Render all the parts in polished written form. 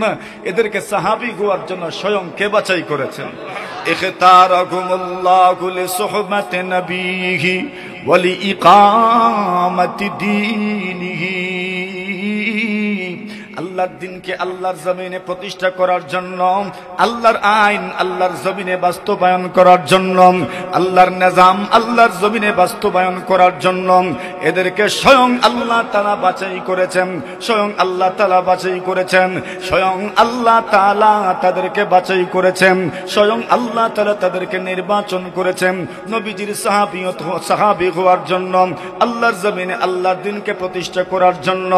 না, এদেরকে সাহাবী হওয়ার জন্য স্বয়ং কে বাছাই করেছেন? ইখতারাকুমুল্লাহু লিসুহবাতি নবিহি ওয়া লিইকামাতি দীনিহি। আল্লাহর দ্বীনকে আল্লাহর জমিনে প্রতিষ্ঠা করার জন্য, আল্লাহর আইন আল্লাহর জমিনে বাস্তবায়ন করার জন্য, আল্লাহর নিজাম আল্লাহর জমিনে বাস্তবায়ন করার জন্য এদেরকে স্বয়ং আল্লাহ তাআলা বাছাই করেছেন। স্বয়ং আল্লাহ তাআলা বাছাই করেছেন। স্বয়ং আল্লাহ তাআলা তাদেরকে বাছাই করেছেন। স্বয়ং আল্লাহ তাআলা তাদেরকে নির্বাচন করেছেন নবীজির সাহাবী হওয়ার জন্য, আল্লাহর জমিনে আল্লাহর দ্বীনকে প্রতিষ্ঠা করার জন্য।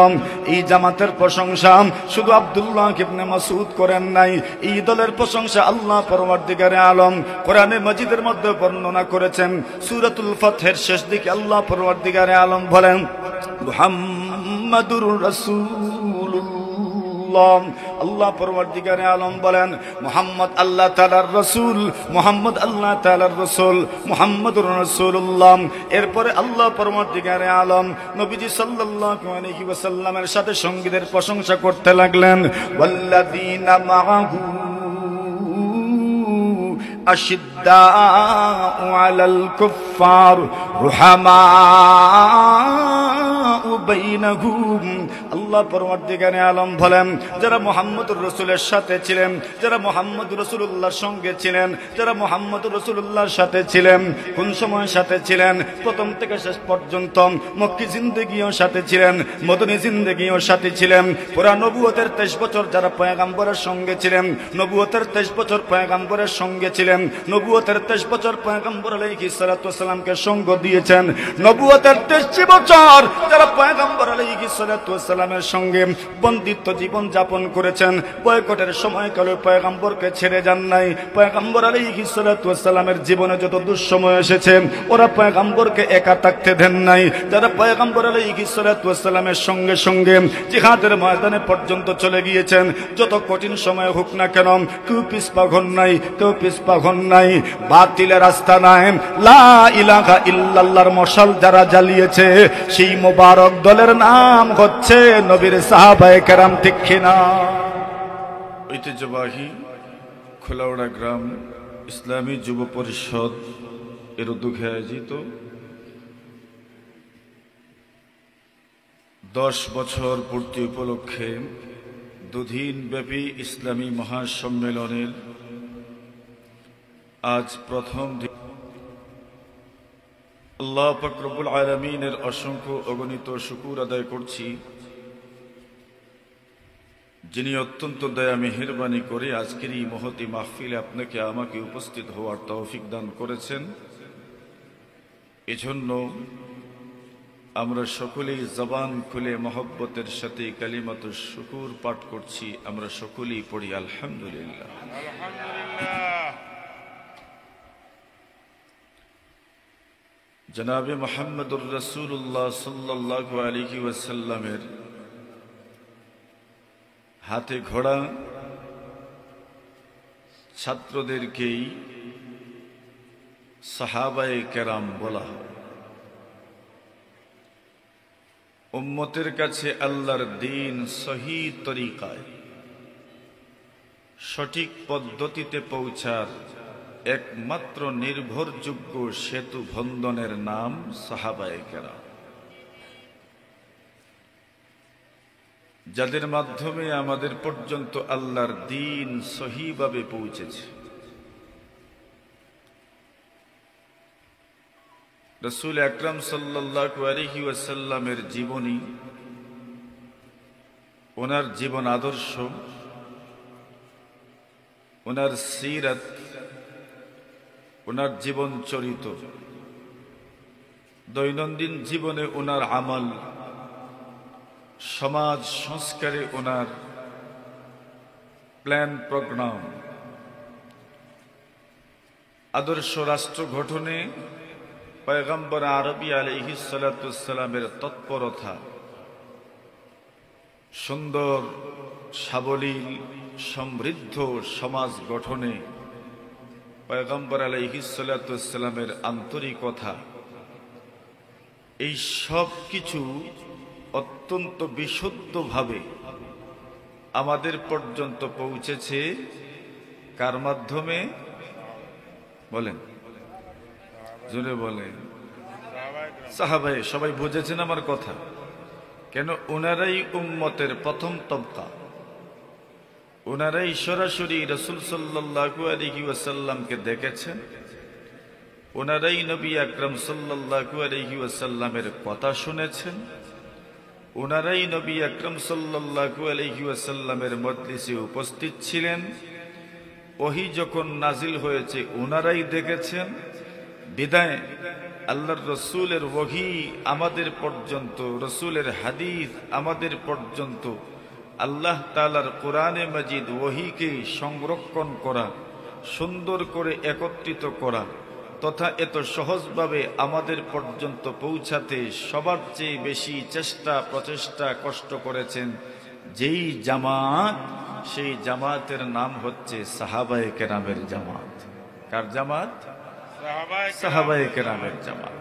এই জামাতের প্রশংসা শুধু আব্দুল্লাহ ইবনে মাসউদ করেন নাই, এই দলের প্রশংসা আল্লাহ পরওয়ারদিগারে আলম কোরআনে মাজিদের মধ্যে বর্ণনা করেছেন। সূরাতুল ফাতহের শেষ দিকে আল্লাহ পরওয়ারদিগারে আলম বলেন, মুহাম্মাদুর রাসূলুল্লাহ। আল্লাহ পরওয়ারদিগারে আলম বলেন, মুহাম্মদ আল্লাহ তাআলার রাসূল, মুহাম্মদ আল্লাহ তাআলার রাসূল, মুহাম্মাদুর রাসূলুল্লাহ। এরপরে আল্লাহ পরওয়ারদিগারে আলম নবীজি সাল্লাল্লাহু আলাইহি ওয়াসাল্লামের সাথে সঙ্গীদের প্রশংসা করতে লাগলেন। ওয়াল্লাযীনা মাআহু আশিদ্দাউ আলাল কুফফার রুহামাউ বাইনাহুম। আল্লাহ পরওয়ারদিগারে আলম বলেন, যারা মুহাম্মদুর রাসূলের সাথে ছিলেন, যারা মুহাম্মদুর রাসূলুল্লাহর সঙ্গে ছিলেন, যারা মুহাম্মদুর রাসূলুল্লাহর সাথে ছিলেন, কোন সময় সাথে ছিলেন? প্রথম থেকে শেষ পর্যন্ত মক্কি জিন্দেগিও সাথে ছিলেন, মদনী জিন্দেগিও সাথে ছিলেন। পুরা নবুয়তের 23 বছর যারা পয়গম্বরের সঙ্গে ছিলেন, নবুয়তের 23 বছর পয়গম্বরের সঙ্গে ছিলেন, নবুয়তের 23 বছর পয়গম্বর আলাইহিস সালাতু ওয়াস সালামকে সঙ্গ দিয়েছেন। নবুয়তের 23 বছর যারা পয়গম্বর আলাইহিস সালাতু ওয়াস সালামের সঙ্গে বন্দিত্ব জীবন যাপন করেছেন, বয়কটের সময়কালে পয়গম্বরকে ছেড়ে যান নাই। পয়গম্বর আলাইহিস সালাতু ওয়াস সালামের জীবনে যত দুঃসময় এসেছে ওরা পয়গম্বরকে একা থাকতে দেন নাই। যারা পয়গম্বর আলাইহিস সালাতু ওয়াস সালামের সঙ্গে সঙ্গে জিহাদের ময়দানে পর্যন্ত চলে গিয়েছেন, যত কঠিন সময় হোক না কেন কেউ পিছপা হন নাই, কেউ পিছপা হন নাই। বাতিলের রাস্তা নাই, লা ইলাহা ইল্লাল্লাহর মশাল যারা জ্বালিয়েছে সেই মোবারক দলের নাম হচ্ছে নবীর সাহাবায়ে কেরাম, ঠিক কিনা? ঐতিহ্যবাহী খোলাউড়া গ্রাম ইসলামী যুব পরিষদ এর উদ্যোগে আয়োজিত 10 বছর পূর্তি উপলক্ষে দুদিন ব্যাপী ইসলামী মহাসম্মেলনের আজ প্রথম দিন। আল্লাহ পাক রব্বুল আলামিনের অসংখ্য অগণিত শুকর আদায় করছি, যিনি অত্যন্ত দয়া মেহেরবানি করে আজকের এই মহতী মাহফিলে আপনাকে আমাকে উপস্থিত হওয়ার তৌফিক দান করেছেন। এজন্য আমরা সকলেই জবান খুলে মহব্বতের সাথে কালিমাতুশ শুকুর পাঠ করছি। আমরা সকলেই পড়ি আলহামদুলিল্লাহ। জনাবে মুহাম্মদুর রাসূলুল্লাহ সাল্লাল্লাহু আলাইহি ওয়াসাল্লামের হাতে ঘোড়া ছাত্রদেরকেই সাহাবায়ে কেরাম বলা হয়। উম্মতের কাছে আল্লাহর দ্বীন সহি তরিকায় সঠিক পদ্ধতিতে পৌঁছার একমাত্র নির্ভরযোগ্য সেতু বন্ধনের নাম সাহাবায়ে কেরাম, যাদের মাধ্যমে আমাদের পর্যন্ত আল্লাহর দ্বীন সহিভাবে পৌঁছেছে। রাসূল আকরাম সাল্লাল্লাহু আলাইহি ওয়াসাল্লামের জীবনী, ওনার জীবন আদর্শ, ওনার সিরাত, ওনার জীবন চরিত, দৈনন্দিন জীবনে ওনার আমল, সমাজ সংস্কারে ওনার প্ল্যান প্রোগ্রাম, আদর্শ রাষ্ট্র গঠনে পয়গম্বর আরবি আলাইহিস সালাতু ওয়াস সালামের তৎপরতা, সুন্দর সাবলীল সমৃদ্ধ সমাজ গঠনে পয়গম্বর আলাইহিস সালাতু ওয়াস সালামের আন্তরিকতা, এই সব কিছু অত্যন্ত বিশুদ্ধভাবে আমাদের পর্যন্ত পৌঁছেছে কার মাধ্যমে? বলেন, জোরে বলেন। সাহাবায়ে, সবাই বুঝেছেন আমার কথা? কেন? ওনারাই উম্মতের প্রথম তবকা, ওনারাই সরাসরি রাসূল সাল্লাল্লাহু আলাইহি ওয়াসাল্লামকে দেখেছেন, ওনারাই নবী আকরাম সাল্লাল্লাহু আলাইহি ওয়াসাল্লামের কথা শুনেছেন, ওনারাই নবী আকরাম সাল্লাল্লাহু আলাইহি ওয়াসাল্লামের মজলিসে উপস্থিত ছিলেন, ওহী যখন নাজিল হয়েছে ওনারাই দেখেছেন। বিদায় আল্লাহর রসুলের ওহী আমাদের পর্যন্ত, রসুলের হাদিস আমাদের পর্যন্ত, আল্লাহ তাআলার কোরআনে মাজিদ ওহীকে সংরক্ষণ করা, সুন্দর করে একত্রিত করা তথা এত সহজভাবে আমাদের পর্যন্ত পৌঁছাতে সবার চেয়ে বেশি চেষ্টা, প্রচেষ্টা, কষ্ট করেছেন যেই জামাত, সেই জামাতের নাম হচ্ছে সাহাবায়ে কেরামের জামাত। কার জামাত? সাহাবায়ে কেরামের জামাত।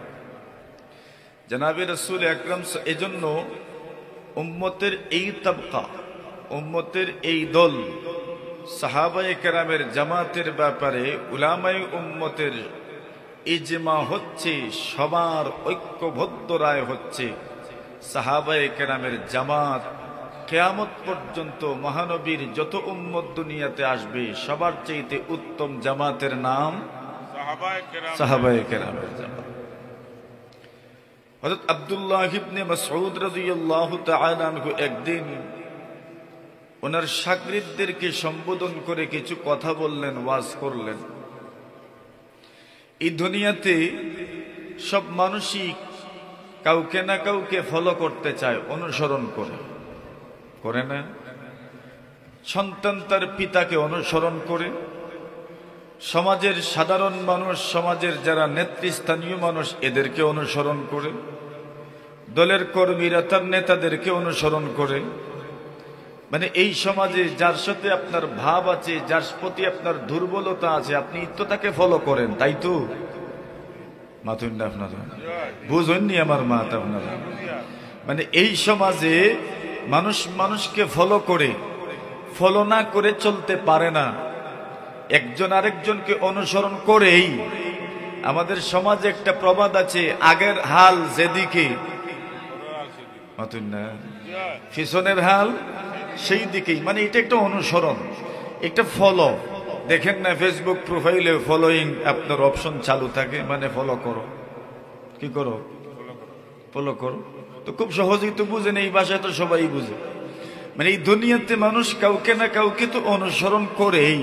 জনাবে রাসূল আকরাম, এজন্য উম্মতের এই তবকা, উম্মতের এই দল, সাহাবায়ে কেরামের জামাতের ব্যাপারে উলামায়ে উম্মতের ইজমা হচ্ছে, সবার ঐক্যবদ্ধ রায় হচ্ছে সাহাবায়ে কেরামের জামাত কিয়ামত পর্যন্ত মহানবীর যত উম্মত দুনিয়াতে আসবে সবার চাইতে উত্তম জামাতের নাম সাহাবায়ে কেরামের জামাত। হযরত আব্দুল্লাহ ইবনে মাসউদ রাদিয়াল্লাহু তাআলা আনহু একদিন ওনার শাগরিদদেরকে সম্বোধন করে কিছু কথা বললেন, ওয়াজ করলেন। এই দুনিয়াতে সব মানুষই কাউকে না কাউকে ফলো করতে চায়, অনুসরণ করে না? সন্তান তার পিতাকে অনুসরণ করে, সমাজের সাধারণ মানুষ, সমাজের যারা নেতৃস্থানীয় মানুষ এদেরকে অনুসরণ করে, দলের কর্মীরা তার নেতাদেরকে অনুসরণ করে। মানে এই সমাজে যার সাথে আপনার ভাব আছে, যার প্রতি আপনার দুর্বলতা আছে, আপনি তো তাকে ফলো করেন, তাই তো? মাথুন না আপনারা, বুঝেননি আমার মাথা আপনারা? মানে এই সমাজে মানুষ মানুষকে ফলো করে, ফলো না করে চলতে পারে না, একজন আরেকজনকে অনুসরণ করেই। আমাদের সমাজে একটা প্রবাদ আছে, আগের হাল যেদিকে, মাথুন না, পিছনের হাল সেই দিকেই। মানে এটা একটা অনুসরণ, একটা ফলো। দেখেন না ফেসবুক প্রোফাইলে ফলোইং আপনার অপশন চালু থাকে, মানে ফলো করো। কি করো? ফলো করো। তো খুব সহজেই তো বুঝেন, এই ভাষায় তো সবাই বুঝে। মানে এই দুনিয়াতে মানুষ কাউকে না কাউকে তো অনুসরণ করেই।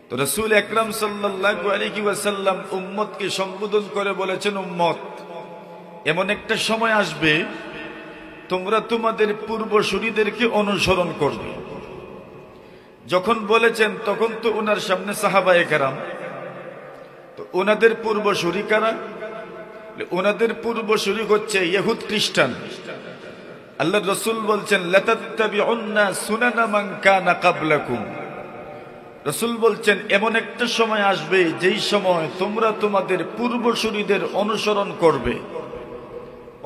তো রাসূল আকরাম সাল্লাল্লাহু আলাইহি ওয়াসাল্লাম উম্মতকে সম্বোধন করে বলেছেন, উম্মত, এমন একটা সময় আসবে তোমরা তোমাদের পূর্বসূরীদেরকে অনুসরণ করবে। যখন বলেছেন তখন তো ওনার সামনে সাহাবায়ে কেরাম, তো ওনাদের পূর্বসূরী কারা? ওনাদের পূর্বসূরী হচ্ছে ইহুদ, খ্রিস্টান। আল্লাহর রাসূল বলছেন, লাতাত্তাবিউন্না সুনানা মান কানা ক্বাবলাকুম। রাসূল বলছেন এমন একটা সময় আসবে যেই সময় তোমরা তোমাদের পূর্বসূরীদের অনুসরণ করবে।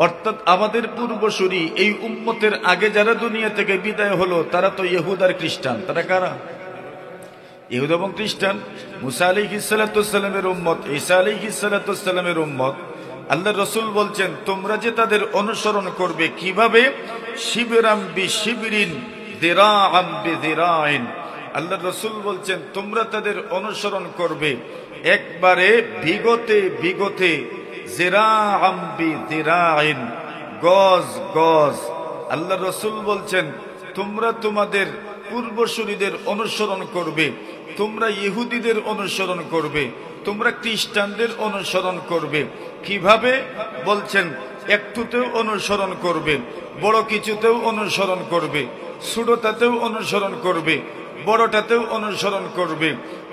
অর্থাৎ আমাদের পূর্বসূরী এই উম্মতের আগে যারা দুনিয়া থেকে বিদায় হলো তারা তো ইহুদ আর খ্রিস্টান। তারা কারা? ইহুদ এবং খ্রিস্টান। মুসা আলাইহিস সালাতু ওয়াস সালামের উম্মত, ঈসা আলাইহিস সালাতু ওয়াস সালামের উম্মত। আল্লাহর রাসূল বলছেন তোমরা যে তাদের অনুসরণ করবে, কিভাবে? শিবরাম বিশিবরিন দিরাআম বিদিরাইন। আল্লাহর রাসূল বলছেন তোমরা তাদের অনুসরণ করবে একবারে বিগতে বিগতে, জিরাআম বিদিরাইন, গজ গজ। আল্লাহর রাসূল বলছেন তোমরা তোমাদের পূর্বসূরীদের অনুসরণ করবে, তোমরা ইহুদিদের অনুসরণ করবে, তোমরা খ্রিস্টানদের অনুসরণ করবে। কিভাবে? বলছেন একটুতেও অনুসরণ করবে, বড় কিছুতেও অনুসরণ করবে, ছোটটাতেও অনুসরণ করবে, বড়টাতেও অনুসরণ করবে।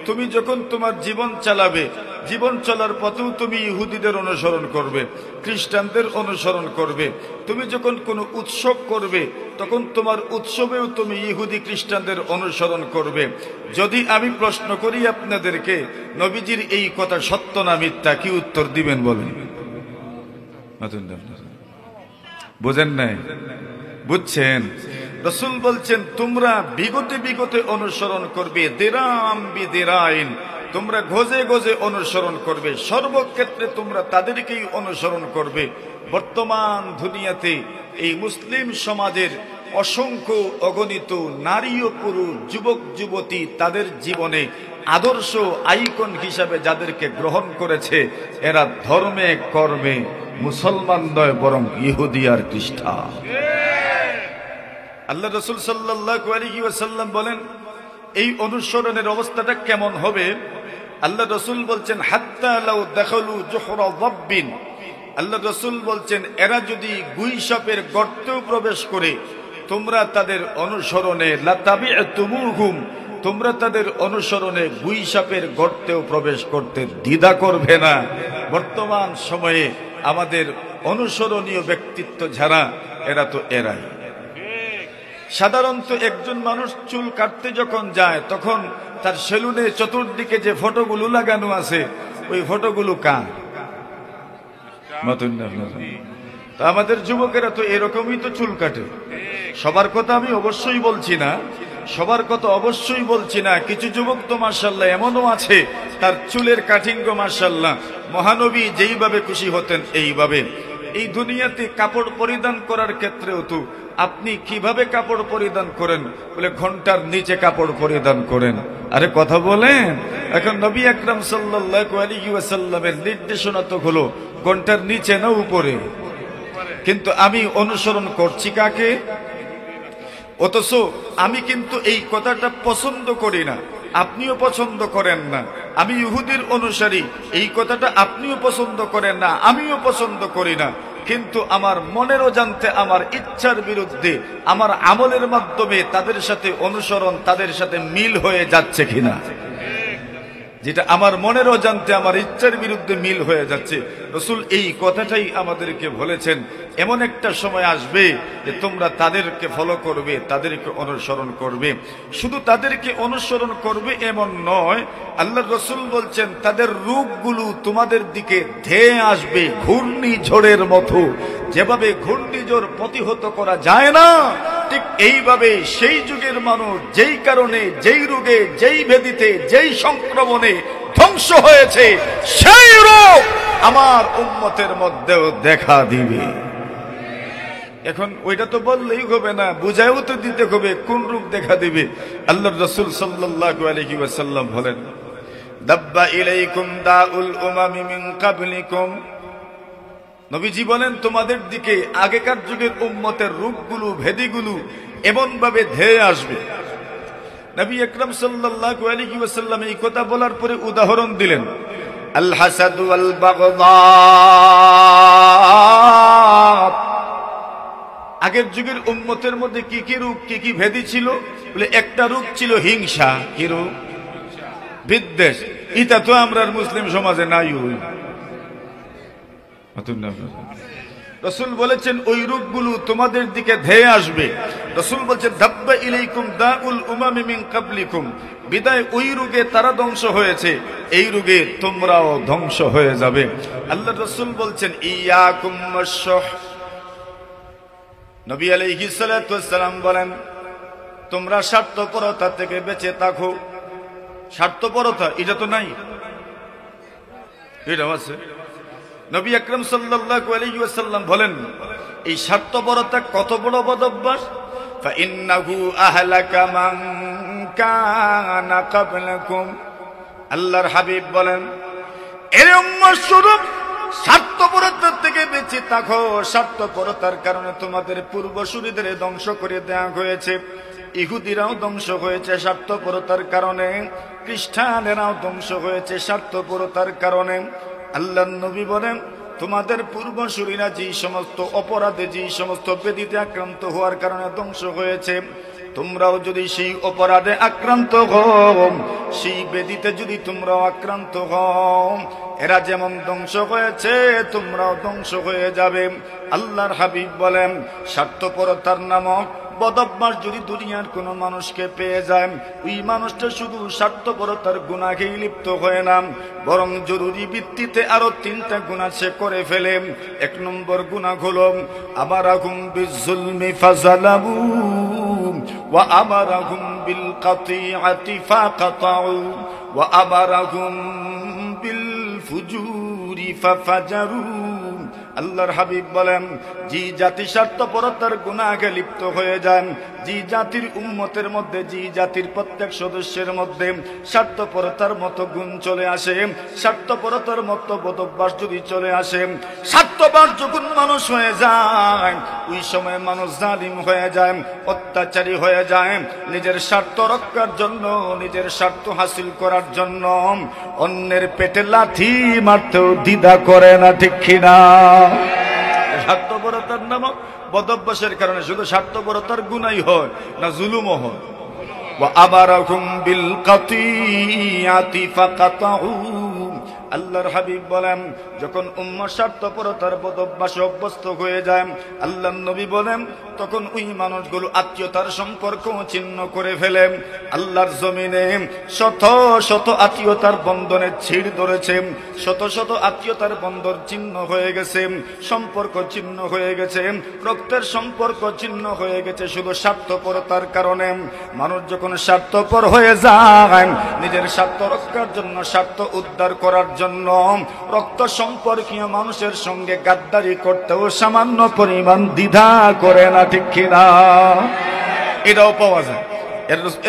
তুমি যখন তোমার জীবন চালাবে, জীবন চলার পথেও তুমি ইহুদিদের অনুসরণ করবে, খ্রিস্টানদের অনুসরণ করবে। তুমি যখন কোনো উৎসব করবে তখন তোমার উৎসবেও তুমি ইহুদি খ্রিস্টানদের অনুসরণ করবে। যদি আমি প্রশ্ন করি আপনাদেরকে, নবীজির এই কথা সত্য না মিথ্যা, কি উত্তর দিবেন বলেন? বুঝেন নাই? বুঝছেন? রাসূল বলছেন তোমরা বিগতে বিগতে অনুসরণ করবে, দিরাম বিদিরাইন, তোমরা গজে গজে অনুসরণ করবে, সর্বক্ষেত্রে তোমরা তাদেরকেই অনুসরণ করবে। বর্তমান দুনিয়াতে এই মুসলিম সমাজের অসংখ্য অগণিত নারী ও পুরুষ, যুবক যুবতী তাদের জীবনে আদর্শ আইকন হিসাবে যাদেরকে গ্রহণ করেছে, এরা ধর্মে কর্মে মুসলমান নয়, বরং ইহুদি আর খ্রিস্টান। আল্লাহ রাসূল সাল্লাল্লাহু আলাইহি ওয়াসাল্লাম বলেন এই অনুসরণের অবস্থাটা কেমন হবে? আল্লাহ রাসূল বলছেন হাত্তা লাউ দাখালু জুহরা যাব্বিন, আল্লাহ রাসূল বলছেন এরা যদি গুই সাপের গর্তেও প্রবেশ করে তোমরা তাদের অনুসরণে লাতাবি'তুমুহুম, তোমরা তাদের অনুসরণে গুই সাপের গর্তেও প্রবেশ করতে দ্বিধা করবে না। বর্তমান সময়ে আমাদের অনুসরণীয় ব্যক্তিত্ব যারা, এরা তো এরাই। সাধারণত একজন মানুষ চুল কাটতে যখন যায় তখন তার সেলুনে চতুর্দিকে যে ফটোগুলো লাগানো আছে ওই ফটোগুলো কার? তা আমাদের যুবকেরা তো এরকমই তো চুল কাটে। সবার কথা আমি অবশ্যই বলছি না, সবার কথা অবশ্যই বলছি না। কিছু যুবক তো মাশাআল্লাহ এমনও আছে তার চুলের কাটিং গো মাশাআল্লাহ মহানবী যেইভাবে খুশি হতেন এইভাবে। এই দুনিয়াতে কাপড় পরিধান করার ক্ষেত্রেও তো আপনি কিভাবে কাপড় পরিধান করেন? বলে ঘন্টার নিচে কাপড় পরিধান করেন। আরে কথা বলেন, এখন নবী আকরাম সাল্লাল্লাহু আলাইহি ওয়াসাল্লামের নির্দেশনা তো হলো ঘন্টার নিচে না উপরে, কিন্তু আমি অনুসরণ করছি কাকে? অথচ আমি কিন্তু এই কথাটা পছন্দ করি না, আপনিও পছন্দ করেন না। আমি ইহুদির অনুসারী, এই কথাটা আপনিও পছন্দ করেন না, আমিও পছন্দ করি না। কিন্তু আমার মনেরও জানতে আমার ইচ্ছার বিরুদ্ধে আমার আমলের মাধ্যমে তাদের সাথে অনুসরণ, তাদের সাথে মিল হয়ে যাচ্ছে কিনা, যেটা আমার মনেরও জানতে আমার ইচ্ছার বিরুদ্ধে মিল হয়ে যাচ্ছে। রাসূল এই কথাটাই আমাদেরকে বলেছেন এমন একটা সময় আসবে যে তোমরা তাদেরকে ফলো করবে, তাদেরকে অনুসরণ করবে। শুধু তাদেরকে অনুসরণ করবে এমন নয়, আল্লাহ রাসূল বলছেন তাদের রূপগুলো তোমাদের দিকে ধেয়ে আসবে ঘূর্ণিঝড়ের মতো। যেভাবে ঘূর্ণিঝড় প্রতিহত করা যায় না, ঠিক এইভাবে সেই যুগের মানুষ যেই কারণে, যেই রোগে, যেই ব্যাধিতে, যেই সংক্রমণে ধ্বংস হয়েছে, সেই রোগ আমার উম্মতের মধ্যেও দেখা দিবে। এখন ওইটা তো বললেই হবে না, বুঝায়ও তো দিতে হবে কোন রূপ দেখা দিবে। আল্লাহর রাসূল সাল্লাল্লাহু আলাইহি ওয়াসাল্লাম বলেন দাব্বা ইলাইকুম দাউল উমামি মিন ক্বাবলিকুম, নবীজি বলেন তোমাদের দিকে আগেকার যুগের উম্মতের রূপগুলো, ভেদিগুলো এমন ভাবে ধেয়ে আসবে। নবী আকরাম সাল্লাল্লাহু আলাইহি ওয়াসাল্লাম এই কথা বলার পরে উদাহরণ দিলেন আল হাসাদ ওয়াল বাগদা। আগের যুগের উম্মতের মধ্যে কি কি রূপ, কি কি ভেদি ছিল? বলে একটা রূপ ছিল হিংসা। কি রূপ? বিদ্বেষ। এটা তো আমরা মুসলিম সমাজে নাই। রাসূল বলেছেন ওই রূপগুলো তোমাদের দিকে ধেয়ে আসবে। রাসূল বলছেন দাব্বা ইলাইকুম দাউল উমামি মিন ক্বাবলিকুম, বিদায় ওই রোগে তারা ধ্বংস হয়েছে, এই রোগে তোমরাও ধ্বংস হয়ে যাবে। আল্লাহ রাসূল বলছেন ইয়াকুম ওয়াশ-শুহ, নবী আলাইহিস সালাতু ওয়াস সালাম বলেন তোমরা স্বার্থপরতা থেকে বেঁচে থাকো। স্বার্থপরতা এটা তো নাই, এটা আছে। নবী আকরাম সাল্লাল্লাহু আলাইহি ওয়াসাল্লাম বলেন এই স্বার্থপরতা কত বড় বদঅভ্যাস। ফাইন্নাহু আহলাকা মান কানা ক্বাবলাকুম, আল্লাহর হাবিব বলেন এর উম্মত স্বরূপ স্বার্থপরতার থেকে বেঁচে থাকো। স্বার্থপরতার কারণে তোমাদের পূর্বসূরীদের ধ্বংস করে দেওয়া হয়েছে। ইহুদিরাও ধ্বংস হয়েছে স্বার্থপরতার কারণে, খ্রিস্টানেরাও ধ্বংস হয়েছে স্বার্থপরতার কারণে। আল্লাহর নবী বলেন তোমাদের পূর্বসূরীরা যে সমস্ত অপরাধে, যে সমস্ত ব্যাধিতে আক্রান্ত হওয়ার কারণে ধ্বংস হয়েছে, তোমরাও যদি সেই অপরাধে আক্রান্ত হও, সেই ব্যাধিতে যদি তোমরাও আক্রান্ত হও, এরা যেমন ধ্বংস হয়েছে তোমরাও ধ্বংস হয়ে যাবে। আল্লাহর হাবিব বলেন স্বার্থপরতার নামক বদঅভ্যাস যদি দুনিয়ার কোন মানুষকে পেয়ে যায়, ওই মানুষটা শুধু স্বার্থপরতার গুনাহেই লিপ্ত হয় না, বরং জরুরি ভিত্তিতে আরো 3টা গুনাহ সে করে ফেলে। 1 নম্বর গুনাহ হলো আমারাহুম বিজুলমি ফাযালামু ওয়া আমারাহুম বিল কাতিআতি ফাকাতাউ ওয়া আমারাহুম বিল ফুজুরি ফাফাজারু। আল্লাহর হাবিব বলেন, যে জাতি স্বার্থপরতার গুনাহে লিপ্ত হয়ে যায়, যে জাতির উম্মতের মধ্যে, যে জাতির প্রত্যেক সদস্যের মধ্যে স্বার্থপরতার মতো গুণ চলে আসে, স্বার্থপরতার মতো বদভ্যাস যদি চলে আসে, স্বার্থপর যখন মানুষ হয়ে যায়, ওই সময় মানুষ জালিম হয়ে যায়, অত্যাচারী হয়ে যায়। নিজের স্বার্থ রক্ষার জন্য, নিজের স্বার্থ হাসিল করার জন্য অন্যের পেটে লাথি মারতেও দ্বিধা করে না, ঠিক কিনা? স্বার্থপরতার নাম বদভ্যাসের কারণে শুধু স্বার্থপরতার গুনাই হয় না, জুলুমও হয়। ওয়া আমারাহুম বিল কাতিআতি ফাকাতাউ। আল্লাহর হাবিব বলেন, যখন উম্মত স্বার্থপরতার বদভ্যাসে অভ্যস্ত হয়ে যায়, আল্লাহর নবী বলেন, তখন ওই মানুষগুলো আত্মীয়তার সম্পর্ক ছিন্ন করে ফেলে। আল্লাহর জমিনে শত শত আত্মীয়তার বন্ধনে ছিড় ধরেছে, শত শত আত্মীয়তার বন্ধন ছিন্ন হয়ে গেছে, সম্পর্ক ছিন্ন হয়ে গেছে, রক্তের সম্পর্ক ছিন্ন হয়ে গেছে শুধু স্বার্থপরতার কারণে। মানুষ যখন স্বার্থপর হয়ে যায়, নিজের স্বার্থ রক্ষার জন্য, স্বার্থ উদ্ধার করার জন্য রক্ত সম্পর্কীয় মানুষের সঙ্গে গাদ্দারি করতেও সামান্য পরিমাণ দ্বিধা করে না, ঠিক কিনা? এটাও পাওয়া যায়।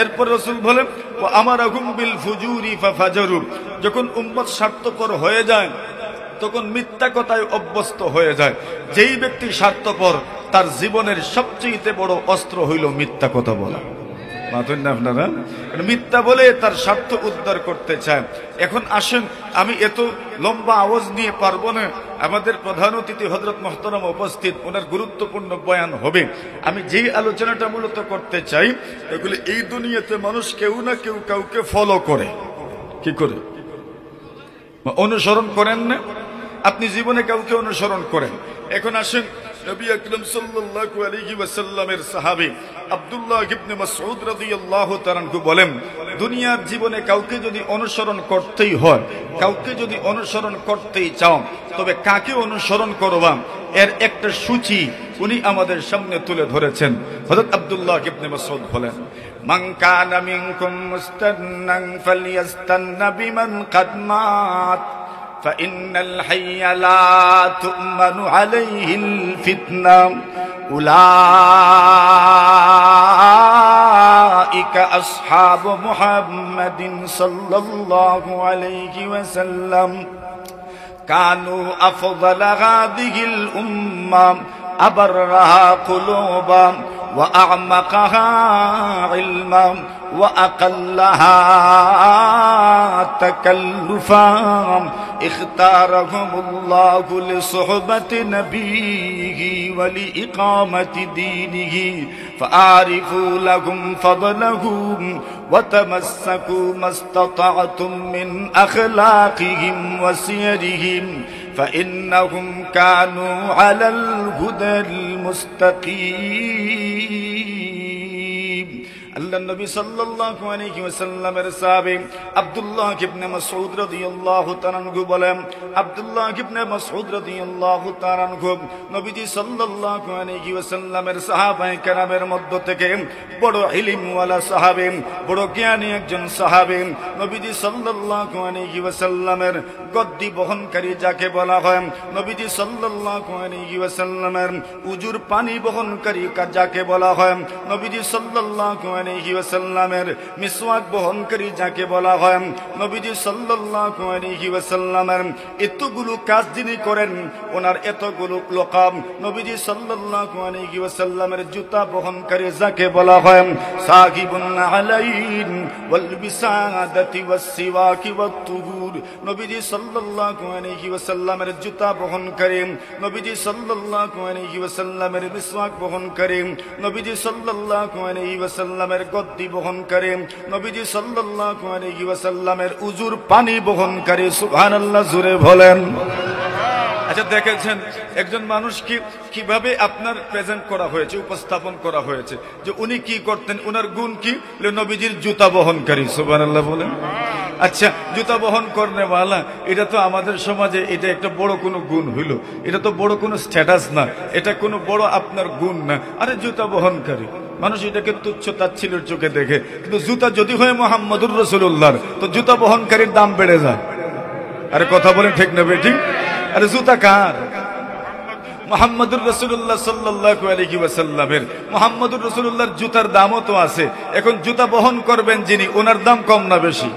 এরপর রাসূল বলেন, ও আমারাহুম বিল ফুজুরি ফাফাজারু। যখন উম্মত স্বার্থপর হয়ে যায়, তখন মিথ্যা কথায় অভ্যস্ত হয়ে যায়। যেই ব্যক্তি স্বার্থপর, তার জীবনের সবচেয়ে বড় অস্ত্র হইল মিথ্যা কথা বলা। আপনারা মিথ্যা বলে তার স্বার্থ উদ্ধার করতে চায়। এখন আসেন, আমি এত লম্বা আওয়াজ নিয়ে পারবো না। আমাদের প্রধান অতিথি হযরত মুহতারাম উপস্থিত, ওনার গুরুত্বপূর্ণ বয়ান হবে। আমি যেই আলোচনাটা মূলত করতে চাই, এগুলি এই দুনিয়াতে মানুষ কেউ না কেউ কাউকে ফলো করে। কি করে? অনুসরণ করেন না? আপনি জীবনে কাউকে অনুসরণ করেন। এখন আসেন, নবী আকরাম সাল্লাল্লাহু আলাইহি ওয়াসাল্লামের সাহাবী আব্দুল্লাহ ইবনে মাসউদ রাদিয়াল্লাহু তাআলা আনহু বলেন, দুনিয়ার জীবনে কাউকে যদি অনুসরণ করতেই হয়, কাউকে যদি অনুসরণ করতেই চাও, তবে কাকে অনুসরণ করবা এর একটা সূচি উনি আমাদের সামনে তুলে ধরেছেন। হযরত আব্দুল্লাহ ইবনে মাসউদ বলেন, মান কানা মিনকুম মুস্তান্নান ফালইস্তান্না বিমান কাদ মাত فإن الحي لا تؤمن عليه الفتنة أولئك أصحاب محمد صلى الله عليه وسلم كانوا أفضل هذه الأمة أبرها قلوبا وأعمقها علما وأقلها تكلفا اختارهم الله لصحبة نبيه ولإقامة دينه فأعرفوا لهم فضلهم وتمسكوا ما استطعتم من أخلاقهم وسيرهم فإنهم كانوا على الهدى المستقيم। আল্লাহ নবী সাল্লাল্লাহু আলাইহি ওয়াসাল্লামের সাহাবী আব্দুল্লাহ ইবনে মাসউদ রাদিয়াল্লাহু তাআলা আনহু বলেন, আব্দুল্লাহ ইবনে মাসউদ রাদিয়াল্লাহু তাআলা আনহু নবীজি সাল্লাল্লাহু আলাইহি ওয়াসাল্লামের সাহাবায়ে কেরামের মধ্য থেকে বড় ইলমওয়ালা সাহাবী, বড় জ্ঞানী একজন সাহাবী। নবীজি সাল্লাল্লাহু আলাইহি ওয়াসাল্লামের গদ্দি বহনকারী যাকে বলা হয়, নবীজি সাল্লাল্লাহু আলাইহি ওয়াসাল্লামের উজুর পানি বহনকারী যাকে বলা হয়, নবীজি সাল্লাল্লাহু আলাইহি ওয়াসাল্লামের মিসওয়াক বহনকারী যাকে বলা হয়, নবীজি সাল্লাল্লাহু আলাইহি ওয়াসাল্লামের এতগুলো কাজ যিনি করেন, ওনার এতগুলো লকাব, নবীজি সাল্লাল্লাহু আলাইহি ওয়াসাল্লামের জুতা বহনকারী যাকে বলা হয়, সাহিবুন আলাইন ওয়াল বিসাদাতি ওয়াস সিওয়াকি ওয়াত তুহুর, নবীজি সাল্লাল্লাহু আলাইহি ওয়াসাল্লামের জুতা বহনকারী, নবীজি সাল্লাল্লাহু আলাইহি ওয়াসাল্লামের মিসওয়াক বহনকারী, নবীজি সাল্লাল্লাহু আলাইহি ওয়াসাল্লামের গদ্দি বহনকারী, নবীজি সাল্লাল্লাহু আলাইহি ওয়াসাল্লামের উজুর পানি বহনকারী। সুবহানাল্লাহ, জোরে বলেন। আচ্ছা, দেখেছেন একজন মানুষকে কিভাবে আপনার প্রেজেন্ট করা হয়েছে, উপস্থাপন করা হয়েছে, যে উনি কি করতেন, উনার গুণ কি? নবীজির জুতা বহনকারী। সুবহানাল্লাহ বলেন। আচ্ছা, জুতা বহন করনেওয়ালা, এটা তো আমাদের সমাজে এটা একটা বড় কোনো গুণ হইল, এটা তো বড় কোনো স্ট্যাটাস না, এটা কোনো বড় আপনার গুণ না। আরে জুতা বহনকারী, মানুষ এটাকে তুচ্ছ তাচ্ছিল্যের চোখে দেখে, কিন্তু জুতা যদি হয় মুহাম্মদুর রাসূলুল্লাহর, তো জুতা বহনকারীর দাম বেড়ে যায়। আরে কথা বলেন ঠিক না ঠিক? আরে জুতা কার? মুহাম্মদুর রাসূলুল্লাহ সাল্লাল্লাহু আলাইহি ওয়াসাল্লামের। মুহাম্মদুর রাসূলুল্লাহর জুতার দামও তো আছে। এখন জুতা বহন করবেন যিনি, ওনার দাম কম না বেশি?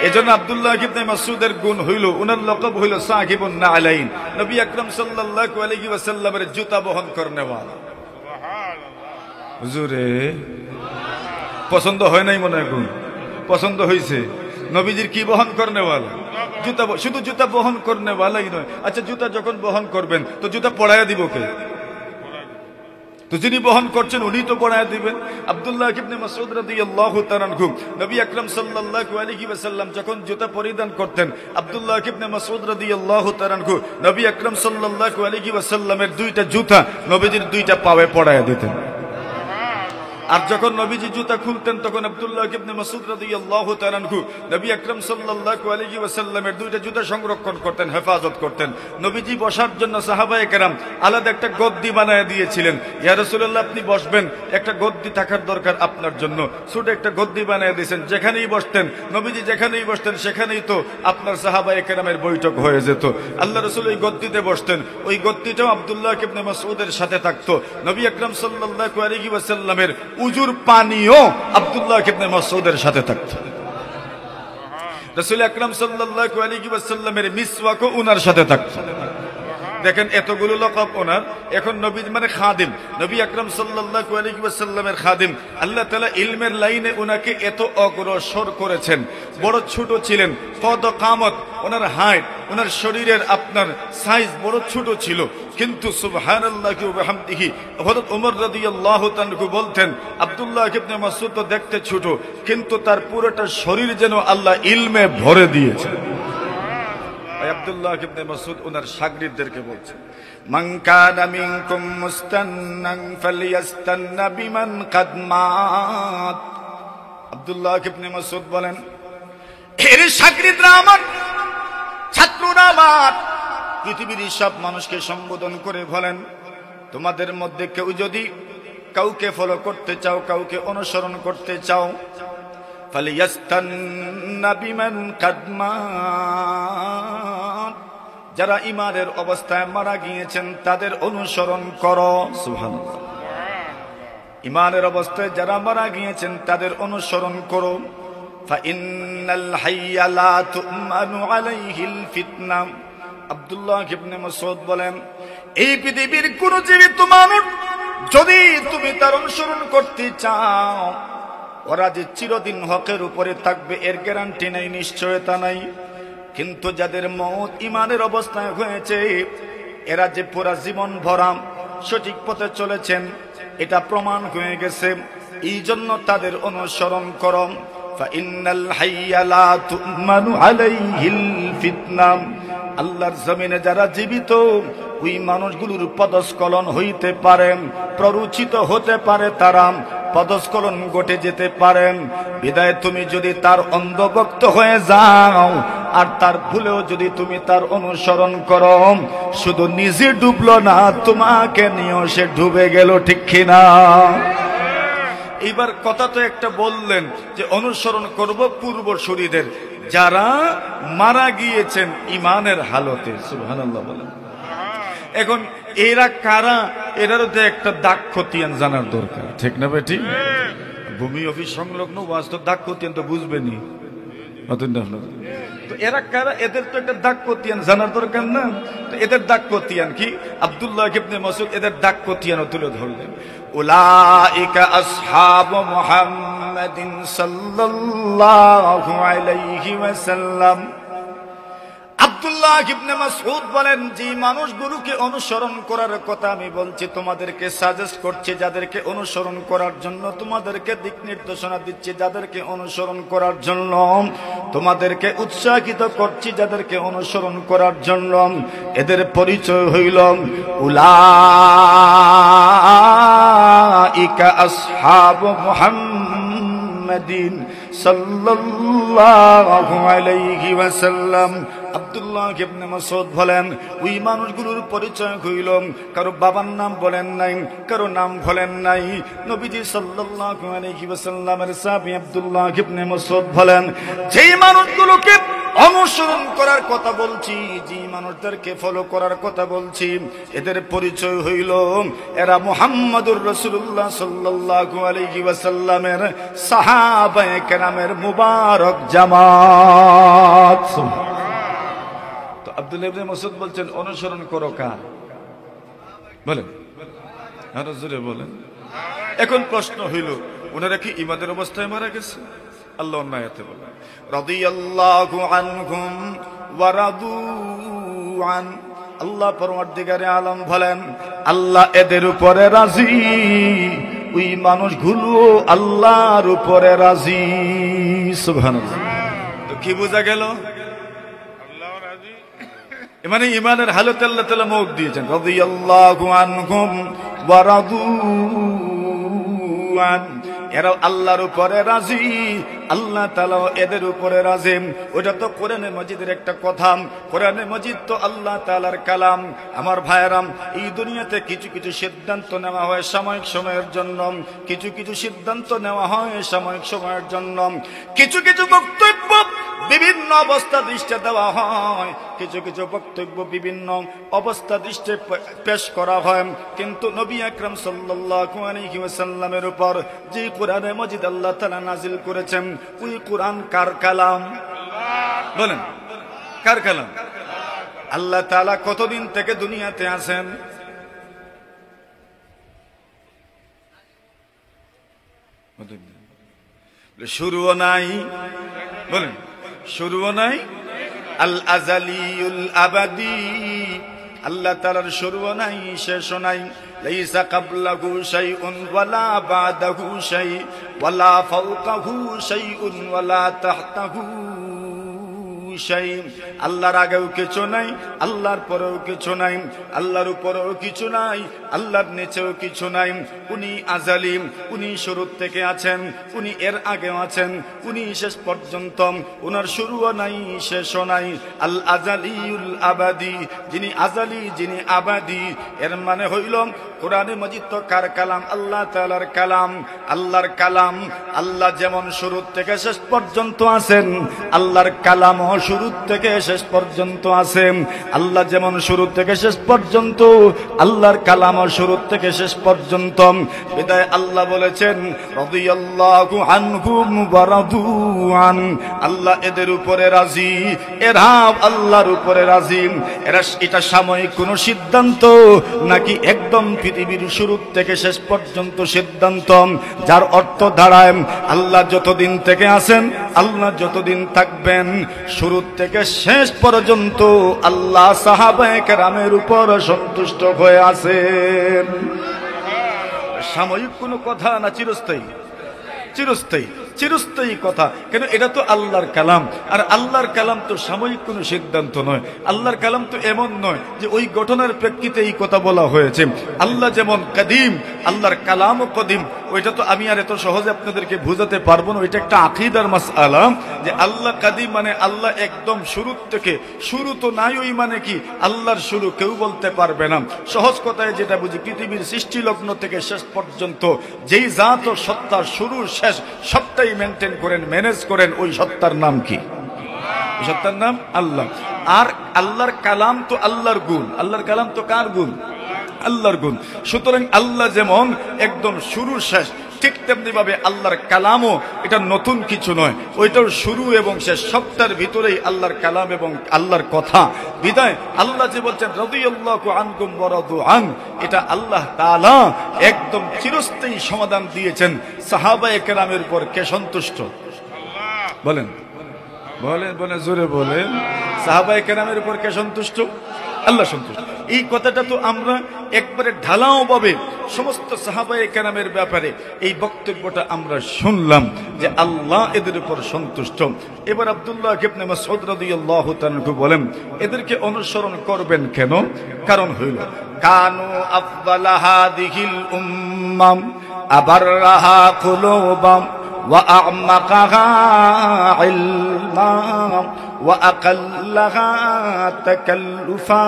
এজন্য আব্দুল্লাহ ইবনে মাসউদের গুণ হইল, ওনার লকব হইল সাহিবুন নালাইন, নবী আকরাম সাল্লাল্লাহু আলাইহি ওয়াসাল্লামের জুতা বহন করনেওয়ালা। হুজুরে পছন্দ হয় নাই মনে হয়? গুণ পছন্দ হয়েছে। নবীজির কি বহন করনেওয়ালা? জুতা। শুধু জুতা বহন করনেওয়ালাই নয়। আচ্ছা, জুতা যখন বহন করবেন তো জুতা পড়াইয়া দিব কে? তো যিনি বহন করছেন উনি তো পড়াইয়া দিবেন। আব্দুল্লাহ ইবনে মাসউদ রাদিয়াল্লাহু তাআলা আনহু, নবী আকরাম সাল্লাল্লাহু আলাইহি ওয়াসাল্লাম যখন জুতা পরিধান করতেন, আব্দুল্লাহ ইবনে মাসউদ রাদিয়াল্লাহু তাআলা আনহু নবী আকরাম সাল্লাল্লাহু আলাইহি ওয়াসাল্লামের দুইটা জুতা নবীজির দুইটা পায়ে পড়াইয়া দিতেন। আর যখন নবীজি জুতা খুলতেন তখন আব্দুল্লাহ ইবনে মাসউদ রাদিয়াল্লাহু তাআলা আনহু নবী আকরাম সাল্লাল্লাহু আলাইহি ওয়াসাল্লামের দুইটা জুতা সংরক্ষণ করতেন, হেফাজত করতেন। নবীজি বসার জন্য সাহাবায়ে কেরাম আলাদা একটা গদ্দি বানায় দিয়েছিলেন। ইয়া রাসূলুল্লাহ, আপনি বসবেন, একটা গদ্দি থাকার দরকার আপনার জন্য। ছোট একটা গদ্দি বানায় দিয়েছেন, যেখানেই বসতেন নবীজি, যেখানেই বসতেন সেখানেই তো আপনার সাহাবায়ে কেরামের বৈঠক হয়ে যেত। আল্লাহ রাসূল ওই গদ্দিতে বসতেন, ওই গদ্দিটাও আব্দুল্লাহ ইবনে মাসউদের সাথে থাকতো। নবী আকরাম সাল্লাল্লাহু আলাইহি ওয়াসাল্লামের উজুর পানিও আব্দুল্লাহ ইবনে মাসউদের সাথে থাকতো। রাসূল আকরাম সাল্লাল্লাহু আলাইহি ওয়াসাল্লামের মিসওয়াকও উনার সাথে থাকতো। দেখেন এতগুলো লকব ওনার। এখন নবী মানে খাদিম, নবী আকরাম সাল্লাল্লাহু আলাইহি ওয়াসাল্লামের খাদিম। আল্লাহ তাআলা ইলমের লাইনে উনাকে এত অগ্রসর করেছেন। বড় ছোট ছিলেন, কদ কামত, ওনার হাইট, ওনার শরীরের আপনার সাইজ বড় ছোট ছিল, কিন্তু সুবহানাল্লাহি ওয়া বিহামদিহি হযরত ওমর রাদিয়াল্লাহু তাআলা বলতেন, আব্দুল্লাহ ইবনে মাসউদ তো দেখতে ছোট, কিন্তু তার পুরোটা শরীর যেন আল্লাহ ইলমে ভরে দিয়েছে। আব্দুল্লাহ ইবনে মাসউদ ওনার শাগরিদদেরকে বলছেন, মান কানা মিনকুম মুস্তান্নান ফালইয়াস্তান্না বিমান কাদ মাত। আব্দুল্লাহ ইবনে মাসউদ বলেন, এর শাগরিদরা আমার, ছাত্ররা আমার, পৃথিবীর সব মানুষকে সম্বোধন করে বলেন, তোমাদের মধ্যে কেউ যদি কাউকে ফলো করতে চাও, কাউকে অনুসরণ করতে চাও, ফালিয়াস্তান্না বিমান কাদ মাত, যারা ঈমানের অবস্থায় মারা গিয়েছেন তাদের অনুসরণ করো। সুবহানাল্লাহ। ঈমানের অবস্থায় যারা মারা গিয়েছেন তাদের অনুসরণ করো। ফাইন্নাল হাইয়া লা তু'মানু আলাইহিল ফিতনা। আব্দুল্লাহ ইবনে মাসউদ বলেন, এই পৃথিবীর কোন জীবিত মানুষ যদি তুমি তার অনুসরণ করতে চাও, ওরা যে চিরদিন হকের উপরে থাকবে এর গ্যারান্টি নাই, নিশ্চয়তা নাই। কিন্তু যাদের মওত ঈমানের অবস্থায় হয়েছে, এরা যে পুরা জীবন ভরা সঠিক পথে চলেছেন এটা প্রমাণ হয়ে গেছে, এই জন্য তাদের অনুসরণ করো। ফাইন্নাল হাইয়া লা তু'মানু আলাইহিল ফিতনা। আল্লাহর জমিনে যারা জীবিত, ওই মানুষগুলোর পদস্খলন হইতে পারে, প্ররোচিত হতে পারে, তারা পদস্খলন ঘটে যেতে পারেন। বিদায় তুমি যদি তার অন্ধভক্ত হয়ে যাও আর তার ভুলেও যদি তুমি তার অনুসরণ করো, শুধু নিজে ডুবলো না, তোমাকে নিয়েও সে ডুবে গেল, ঠিক কিনা? এইবার কথা তো একটা বললেন যে অনুসরণ করব পূর্বসূরীদের, যারা মারা গিয়েছেন ঈমানের হালতে। সুবহানাল্লাহ বলেন। এখন এরা কারা, এরারও তো একটা দাগ খতিয়ান জানার দরকার, ঠিক না বেটি? ভূমি অফিস সংলগ্ন বাস্তব দাগ খতিয়ান তো বুঝবেনি। তো এরা কারা, এদের তো একটা দাগ খতিয়ান জানার দরকার না? তো এদের দাগ খতিয়ান কি? আব্দুল্লাহ ইবনে মাসউদ এদের দাগ খতিয়ানও তুলে ধরলেন। উলাইকা আসহাবু মুহাম্মাদিন সাল্লাল্লাহু আলাইহি ওয়াসাল্লাম। আব্দুল্লাহ ইবনে মাসউদ বলেন, যে মানুষগুলোকে অনুসরণ করার কথা আমি বলছি, তোমাদেরকে সাজেস্ট করছি যাদেরকে অনুসরণ করার জন্য, তোমাদেরকে দিক নির্দেশনা দিচ্ছি যাদেরকে অনুসরণ করার জন্য, তোমাদেরকে উৎসাহিত করছি যাদেরকে অনুসরণ করার জন্য। এদের পরিচয় হইল উলাইকা আসহাবু মুহাম্মাদ মুহাম্মাদিন সাল্লাল্লাহু আলাইহি ওয়াসাল্লাম। আব্দুল্লাহ ইবনে মাসউদ বলেন, ওই মানুষগুলোর পরিচয় হইল, কারো বাবার নাম বলেন নাই, কারো নাম বলেন নাই। নবীজি সাল্লাল্লাহু আলাইহি ওয়াসাল্লামের সাহাবী আব্দুল্লাহ ইবনে মাসউদ বলেন, যেই মানুষগুলোকে অনুসরণ করার কথা বলছি, যে মানুষদেরকে ফলো করার কথা বলছি, এদের পরিচয় হইল এরা মুহাম্মদুর রাসূলুল্লাহ সাল্লাল্লাহু আলাইহি ওয়াসাল্লামের সাহাবায়ে কেরামের মুবারক জামাত। তো আব্দুল্লাহ ইবনে মাসউদ বলছেন, অনুসরণ করো কার? বলেন, আরো জোরে বলেন। এখন প্রশ্ন হইল, ওনারা কি ইমানের অবস্থায় মারা গেছে? আল্লাহ অন্য আয়াতে বলেন, রাদিয়াল্লাহু আনহুম ওয়া রাদু আন। আল্লাহ পরওয়ারদিগারে আলম বলেন, আল্লাহ এদের উপরে রাজি, ওই মানুষগুলো আল্লাহর উপরে রাজি। সুবহানাল্লাহ। তো কি বোঝা গেল? আল্লাহ রাজি মানে ইমানের হালত আল্লাহ তাআলা মৌক দিয়েছেন, রাদিয়াল্লাহু আনহুম ওয়া রাদু আন। এরা আল্লাহর উপরে রাজি, আল্লাহ তাআলা এদের উপরে রাজি। ওটা তো কোরআনে মাজিদের একটা কথা। কোরআনে মাজিদ তো আল্লাহ তাআলার কালাম। আমার ভাইয়েরাম, এই দুনিয়াতে কিছু কিছু সিদ্ধান্ত নেওয়া হয় সাময়িক সময়ের জন্য, কিছু কিছু সিদ্ধান্ত নেওয়া হয় সাময়িক সময়ের জন্য, কিছু কিছু বক্তব্য বিভিন্ন অবস্থা দৃষ্টে দেওয়া হয়, কিছু কিছু বক্তব্য বিভিন্ন অবস্থা দৃষ্টে পেশ করা হয়। কিন্তু নবী আকরাম সাল্লাল্লাহু আলাইহি ওয়াসাল্লামের উপর যে কোরআনে মাজিদ আল্লাহ তাআলা নাজিল করেছেন, ওই কোরআন কার কালাম? বলেন, কার কালাম? আল্লাহ তাআলা কতদিন থেকে দুনিয়াতে আছেন? শুরুও নাই। বলেন, শুরুও নাই। আল আজালিউল আবাদি, আল্লাহ তাআলার শুরুও নাই, শেষও নাই। লাইসা ক্বাবলাহু শাইউন ওয়ালা বাদাহু শাই ওয়ালা ফাওকাহু শাইউন ওয়ালা তাহতাহু শাই। আল্লাহর আগেও কিছু নাই, আল্লাহর পরেও কিছু নাই, আল্লাহর উপরেও কিছু নাই, আল্লাহর নিচেও কিছু নাই। উনি আজালি, উনি শুরু থেকে আছেন, উনি এর আগেও আছেন, উনি শেষ পর্যন্ত, উনার শুরুও নাই, শেষও নাই। আল আজালিউল আবাদি, যিনি আজালি, যিনি আবাদি। এর মানে হইল কোরআনে মাজিদ তো কার কালাম? আল্লাহ তাআলার কালাম। আল্লাহর কালাম, আল্লাহ যেমন শুরু থেকে শেষ পর্যন্ত আছেন, আল্লাহর কালামও শুরু থেকে শেষ পর্যন্ত আছে। আল্লাহ যেমন শুরু থেকে শেষ পর্যন্ত, আল্লাহর কালামও শুরু থেকে শেষ পর্যন্ত। বিদায় আল্লাহ বলেছেন, রাদিয়াল্লাহু আনহুম ওয়া রাদু আন। আল্লাহ এদের উপরে রাজি, এরা আল্লাহর উপরে রাজি। এরা এটা সাময়িক কোন সিদ্ধান্ত নাকি একদম পৃথিবীর শুরু থেকে শেষ পর্যন্ত সিদ্ধান্ত, যার অর্থ দাঁড়ায় আল্লাহ যতদিন থেকে আছেন, আল্লাহ যতদিন থাকবেন, শুরু থেকে শেষ পর্যন্ত আল্লাহ সাহাবায়ে কেরামের উপর সন্তুষ্ট হয়ে আছেন। সাময়িক কোনো কথা না চিরস্থায়ী? চিরস্থায়ী, চিরস্থায়ী কথা। কেন? এটা তো আল্লাহর কালাম। আর আল্লাহর কালাম তো সাময়িক কোনো সিদ্ধান্ত নয়। আল্লাহর কালাম তো এমন নয় যে ওই ঘটনার প্রেক্ষিতে এই কথা বলা হয়েছে। আল্লাহ যেমন কাদিম, আল্লাহর কালামও কাদিম। ওইটা তো আমি আর এত সহজে আপনাদেরকে বোঝাতে পারবো না। ওইটা একটা আকীদার মাসআলা যে আল্লাহ কাদিম মানে আল্লাহ একদম শুরু থেকে। শুরু তো নাই, ওই মানে কি আল্লাহর শুরু কেউ বলতে পারবে না। সহজ কথায় যেটা বুঝি, পৃথিবীর সৃষ্টি লগ্ন থেকে শেষ পর্যন্ত যেই জাত ও সত্তার শুরু শেষ সবটাই মেনটেন করেন, ম্যানেজ করেন, ওই সত্তার নাম কি? ওই সত্তার নাম আল্লাহ। আর আল্লাহর কালাম তো আল্লাহর গুণ। আল্লাহর কালাম তো কার গুণ? আল্লাহর গুণ। সুতরাং আল্লাহ যেমন একদম শুরু শেষ, ঠিক তেমনি ভাবে আল্লাহর কালামও এটা নতুন কিছু নয়। ওইটার শুরু এবং শেষ সবটার ভিতরেই আল্লাহর কালাম এবং আল্লাহর কথা। বিদায় আল্লাহ যে বলছেন রাদিয়াল্লাহু আনহুম ওয়া রাদু আন, এটা আল্লাহ তাআলা একদম চিরস্থায়ী সমাধান দিয়েছেন। সাহাবায়ে কেরামের উপর কে সন্তুষ্ট? বলেন, বলেন, বলেন, জোরে বলেন। সাহাবায়ে কেরামের উপর কে সন্তুষ্ট? আল্লাহ সন্তুষ্ট। এই কথাটা তো আমরা একবারে ঢালাও ভাবে সমস্ত সাহাবায়ে কেরামের ব্যাপারে এই বক্তব্যটা আমরা শুনলাম যে আল্লাহ এদের উপর সন্তুষ্ট। এবার আব্দুল্লাহ ইবনে মাসউদ রাদিয়াল্লাহু তাআলা বলেন, এদেরকে অনুসরণ করবেন কেন? কারণ হইল কানু আফদালা হাদিহিল উম্মাম আবাররাহা কুলুবাম ওয়া আ'মাকাহা ইলমা ওয়া আকাল্লাহা তাকাল্লুফা।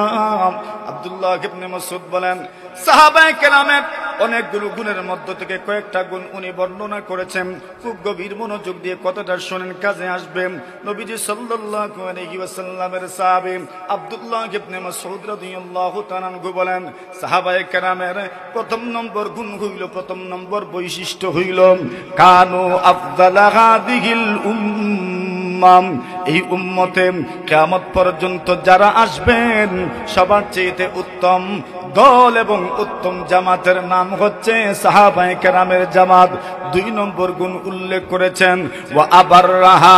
আব্দুল্লাহ ইবনে মাসউদ বলেন, সাহাবায়ে কেরামের অনেকগুলো গুণের মধ্য থেকে কয়েকটা গুণ উনি বর্ণনা করেছেন। খুব গভীর মনোযোগ দিয়ে কথাটা শুনেন, কাজে আসবে। নবীজি সাল্লাল্লাহু আলাইহি ওয়াসাল্লামের সাহাবী আব্দুল্লাহ ইবনে মাসউদ রাদিয়াল্লাহু তাআলা আনহু বলেন, সাহাবায়ে কেরামের প্রথম নম্বর গুণ হইল, প্রথম নম্বর বৈশিষ্ট্য হইল, কানু আফদালা হাদিহিল উম্মাহ, এই উম্মতে কিয়ামত পর্যন্ত যারা আসবেন সবার চেয়ে উত্তম দল এবং উত্তম জামাতের নাম হচ্ছে সাহাবায়ে কেরামের জামাত। দুই নম্বর গুণ উল্লেখ করেছেন, ওয়া আবাররাহা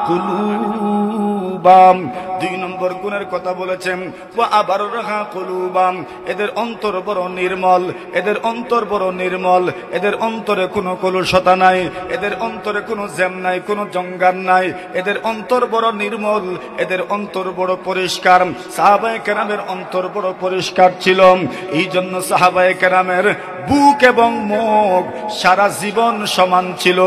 কুলুবাম, দুই নম্বর গুণের কথা বলেছেন, ওয়া আবাররাহা কুলুবাম, এদের অন্তর বড় নির্মল, এদের অন্তর বড় নির্মল, এদের অন্তরে কোনো কলুষতা নাই, এদের অন্তরে কোনো জ্যাম নাই, কোনো জঙ্গার নাই, এদের অন্তর বড় নির্মল, এদের অন্তর বড় পরিষ্কার। সাহাবায়ে কেরামের অন্তর বড় পরিষ্কার ছিল, এই জন্য সাহাবায়ে কেরামের বুক এবং মুখ সারা জীবন সমান ছিল।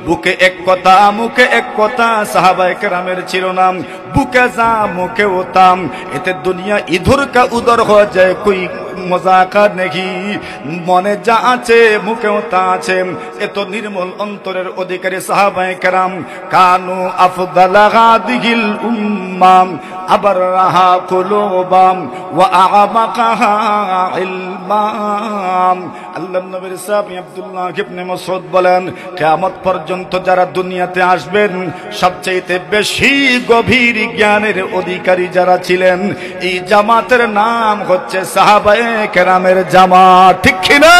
বুকে এক কথা, মুখে এক কথা সাহাবায়ে কেরামের ছিল না। বুকে যা মুখেও তা, এতে দুনিয়া ইধর কা উদর হয়ে যায়, কই মজাকা নেই। মনে যা আছে মুখেও তা আছে। এত নির্মল অন্তরের অধিকারী সাহাবায়ে কেরাম। কানু আফদালা হাদিহিল উম্মাহ আবাররাহা কুলুবাম ওয়া আ'মাকাহা ইলমা। আল্লাহর নবীর সাহাবী আব্দুল্লাহ ইবনে মাসউদ বলেন, কিয়ামত পর্যন্ত যারা দুনিয়াতে আসবেন সবচেয়ে বেশি গভীর জ্ঞানের অধিকারী যারা ছিলেন, এই জামাতের নাম হচ্ছে সাহাবায়ে কেরামের জামাত। ঠিক কি না?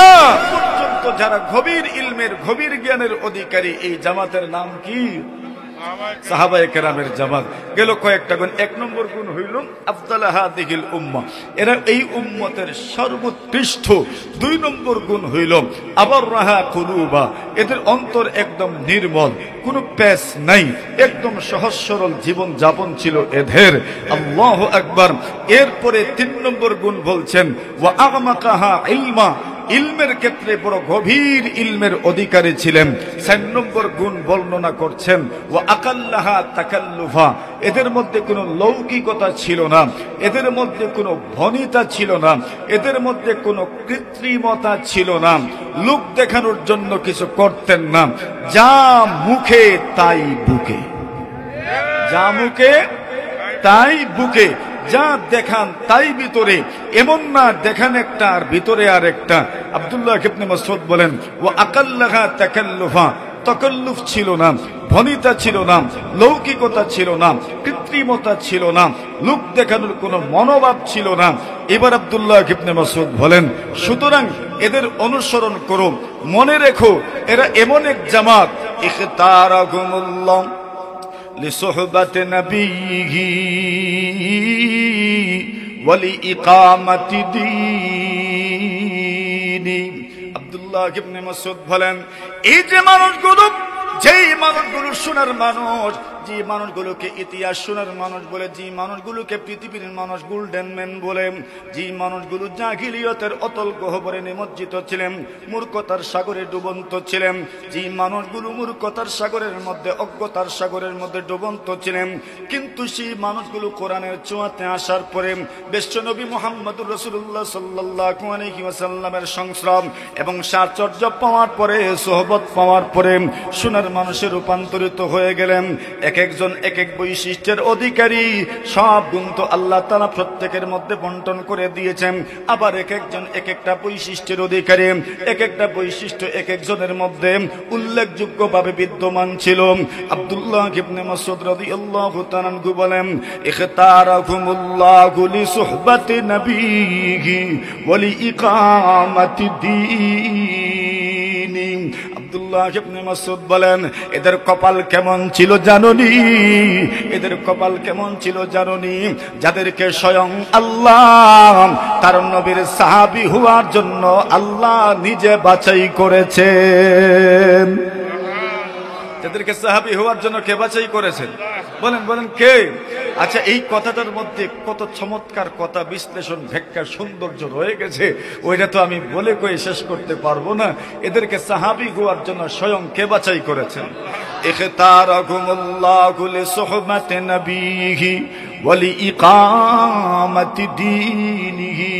পর্যন্ত যারা গভীর ইলমের, গভীর জ্ঞানের অধিকারী, এই জামাতের নাম কি? সাহাবায়ে কেরামের জামাত। গেল কয়েকটা গুণ। এক নম্বর গুণ হইল আফদালা হাদিহিল উম্মাহ, এরা এই উম্মতের সর্বোৎকৃষ্ট। দুই নম্বর গুণ হইল আবাররাহা কুলুবা, এদের অন্তর একদম নির্মল, কোনো প্যাচ নাই, একদম সহজ সরল জীবন যাপন ছিল এদের। আল্লাহু আকবার। এরপরে তিন নম্বর গুণ বলছেন, ওয়া আ'মাকাহা ইলমা, ইলমের ক্ষেত্রে বড় গভীর ইলমের অধিকারী ছিলেন। চার নম্বর গুণ বর্ণনা করছেন, ওয়া আকাল্লাহা তাকাল্লুফা, এদের মধ্যে কোনো লৌকিকতা ছিল না, এদের মধ্যে কোনো ভনিতা ছিল না, এদের মধ্যে কোনো কৃত্রিমতা ছিল না, লোক দেখানোর জন্য কিছু করতেন না। যা মুখে তাই বুকে, যা মুখে তাই বুকে, যা দেখান তাই ভিতরে, এমন না দেখান একটা আর ভিতরে আর একটা। আব্দুল্লাহ ইবনে মাসউদ বলেন, ওয়া আকাল্লাহা তাকাল্লুফা, তাকাল্লুফ ছিল না, ভনিতা ছিল না, লৌকিকতা ছিল না, কৃত্রিমতা ছিল না, লোক দেখানোর কোনো মনোভাব ছিল না। এবার আব্দুল্লাহ ইবনে মাসউদ বলেন, সুতরাং এদের অনুসরণ করো, মনে রেখো এরা এমন এক জামাত, ইখতারাকুমুল্লাহ লিসুহবাতি নবিয়্যিহি ওয়া লিইকামাতি দীনি। আব্দুল্লাহ ইবনে মাসউদ বলেন, এই যে মানুষগুলো, যেই মানুষগুলো সোনার মানুষ, যে মানুষগুলোকে ইতিহাস শোনার মানুষ বলে, যে মানুষগুলোকে পৃথিবীর মানুষ গোল্ডেন ম্যান বলে, যে মানুষগুলো জাহিলিয়তের অতল গহ্বরে নিমজ্জিত ছিলেন, মূর্খতার সাগরে ডুবন্ত ছিলেন, যে মানুষগুলো মূর্খতার সাগরের মধ্যে, অজ্ঞতার সাগরের মধ্যে ডুবন্ত ছিলেন, কিন্তু সেই মানুষগুলো কোরআনের ছোঁয়াতে আসার পরে, বিশ্বনবী মুহাম্মদুর রাসূলুল্লাহ সাল্লাল্লাহু আলাইহি ওয়াসাল্লামের সংস্রব এবং সাহচর্য পাওয়ার পরে, সোহবত পাওয়ার পরে সোনার মানুষে রূপান্তরিত হয়ে গেলেন। এক একজন এক এক বৈশিষ্ট্যের অধিকারী। সব গুণ তো আল্লাহ তাআলা প্রত্যেকের মধ্যে বন্টন করে দিয়েছেন, আবার এক একজন এক একটা বৈশিষ্ট্যের অধিকারী। এক একটা বৈশিষ্ট্য এক একজনের মধ্যে উল্লেখযোগ্যভাবে বিদ্যমান ছিল। আব্দুল্লাহ ইবনে মাসউদ রাদিয়াল্লাহু তাআলা আনহু বলেন, ইখতারাকুমুল্লাহু লিসুহবাতি নবিয়্যিহি ওয়া লিইকামাতি দীনি। আব্দুল্লাহ ইবনে মাসউদ বলেন, এদের কপাল কেমন ছিল জানোনি? এদের কপাল কেমন ছিল জানোনি? যাদেরকে স্বয়ং আল্লাহ তার নবীর সাহাবী হওয়ার জন্য আল্লাহ নিজে বাছাই করেছেন। যাদেরকে সাহাবী হওয়ার জন্য কে বাছাই করেছেন? বলেন বলেন কে? আচ্ছা, এই কথাটার মধ্যে কত চমৎকার কথা, বিশ্লেষণ, ব্যাখ্যা, সৌন্দর্য রয়ে গেছে, ওইটা তো আমি বলে কয়ে শেষ করতে পারবো না। এদেরকে সাহাবী হওয়ার জন্য স্বয়ং কে বাছাই করেছেন? ইখতারাকুমুল্লাহু লিসুহবাতি নবিহি ওয়া লিইকামাতি দীনিহি।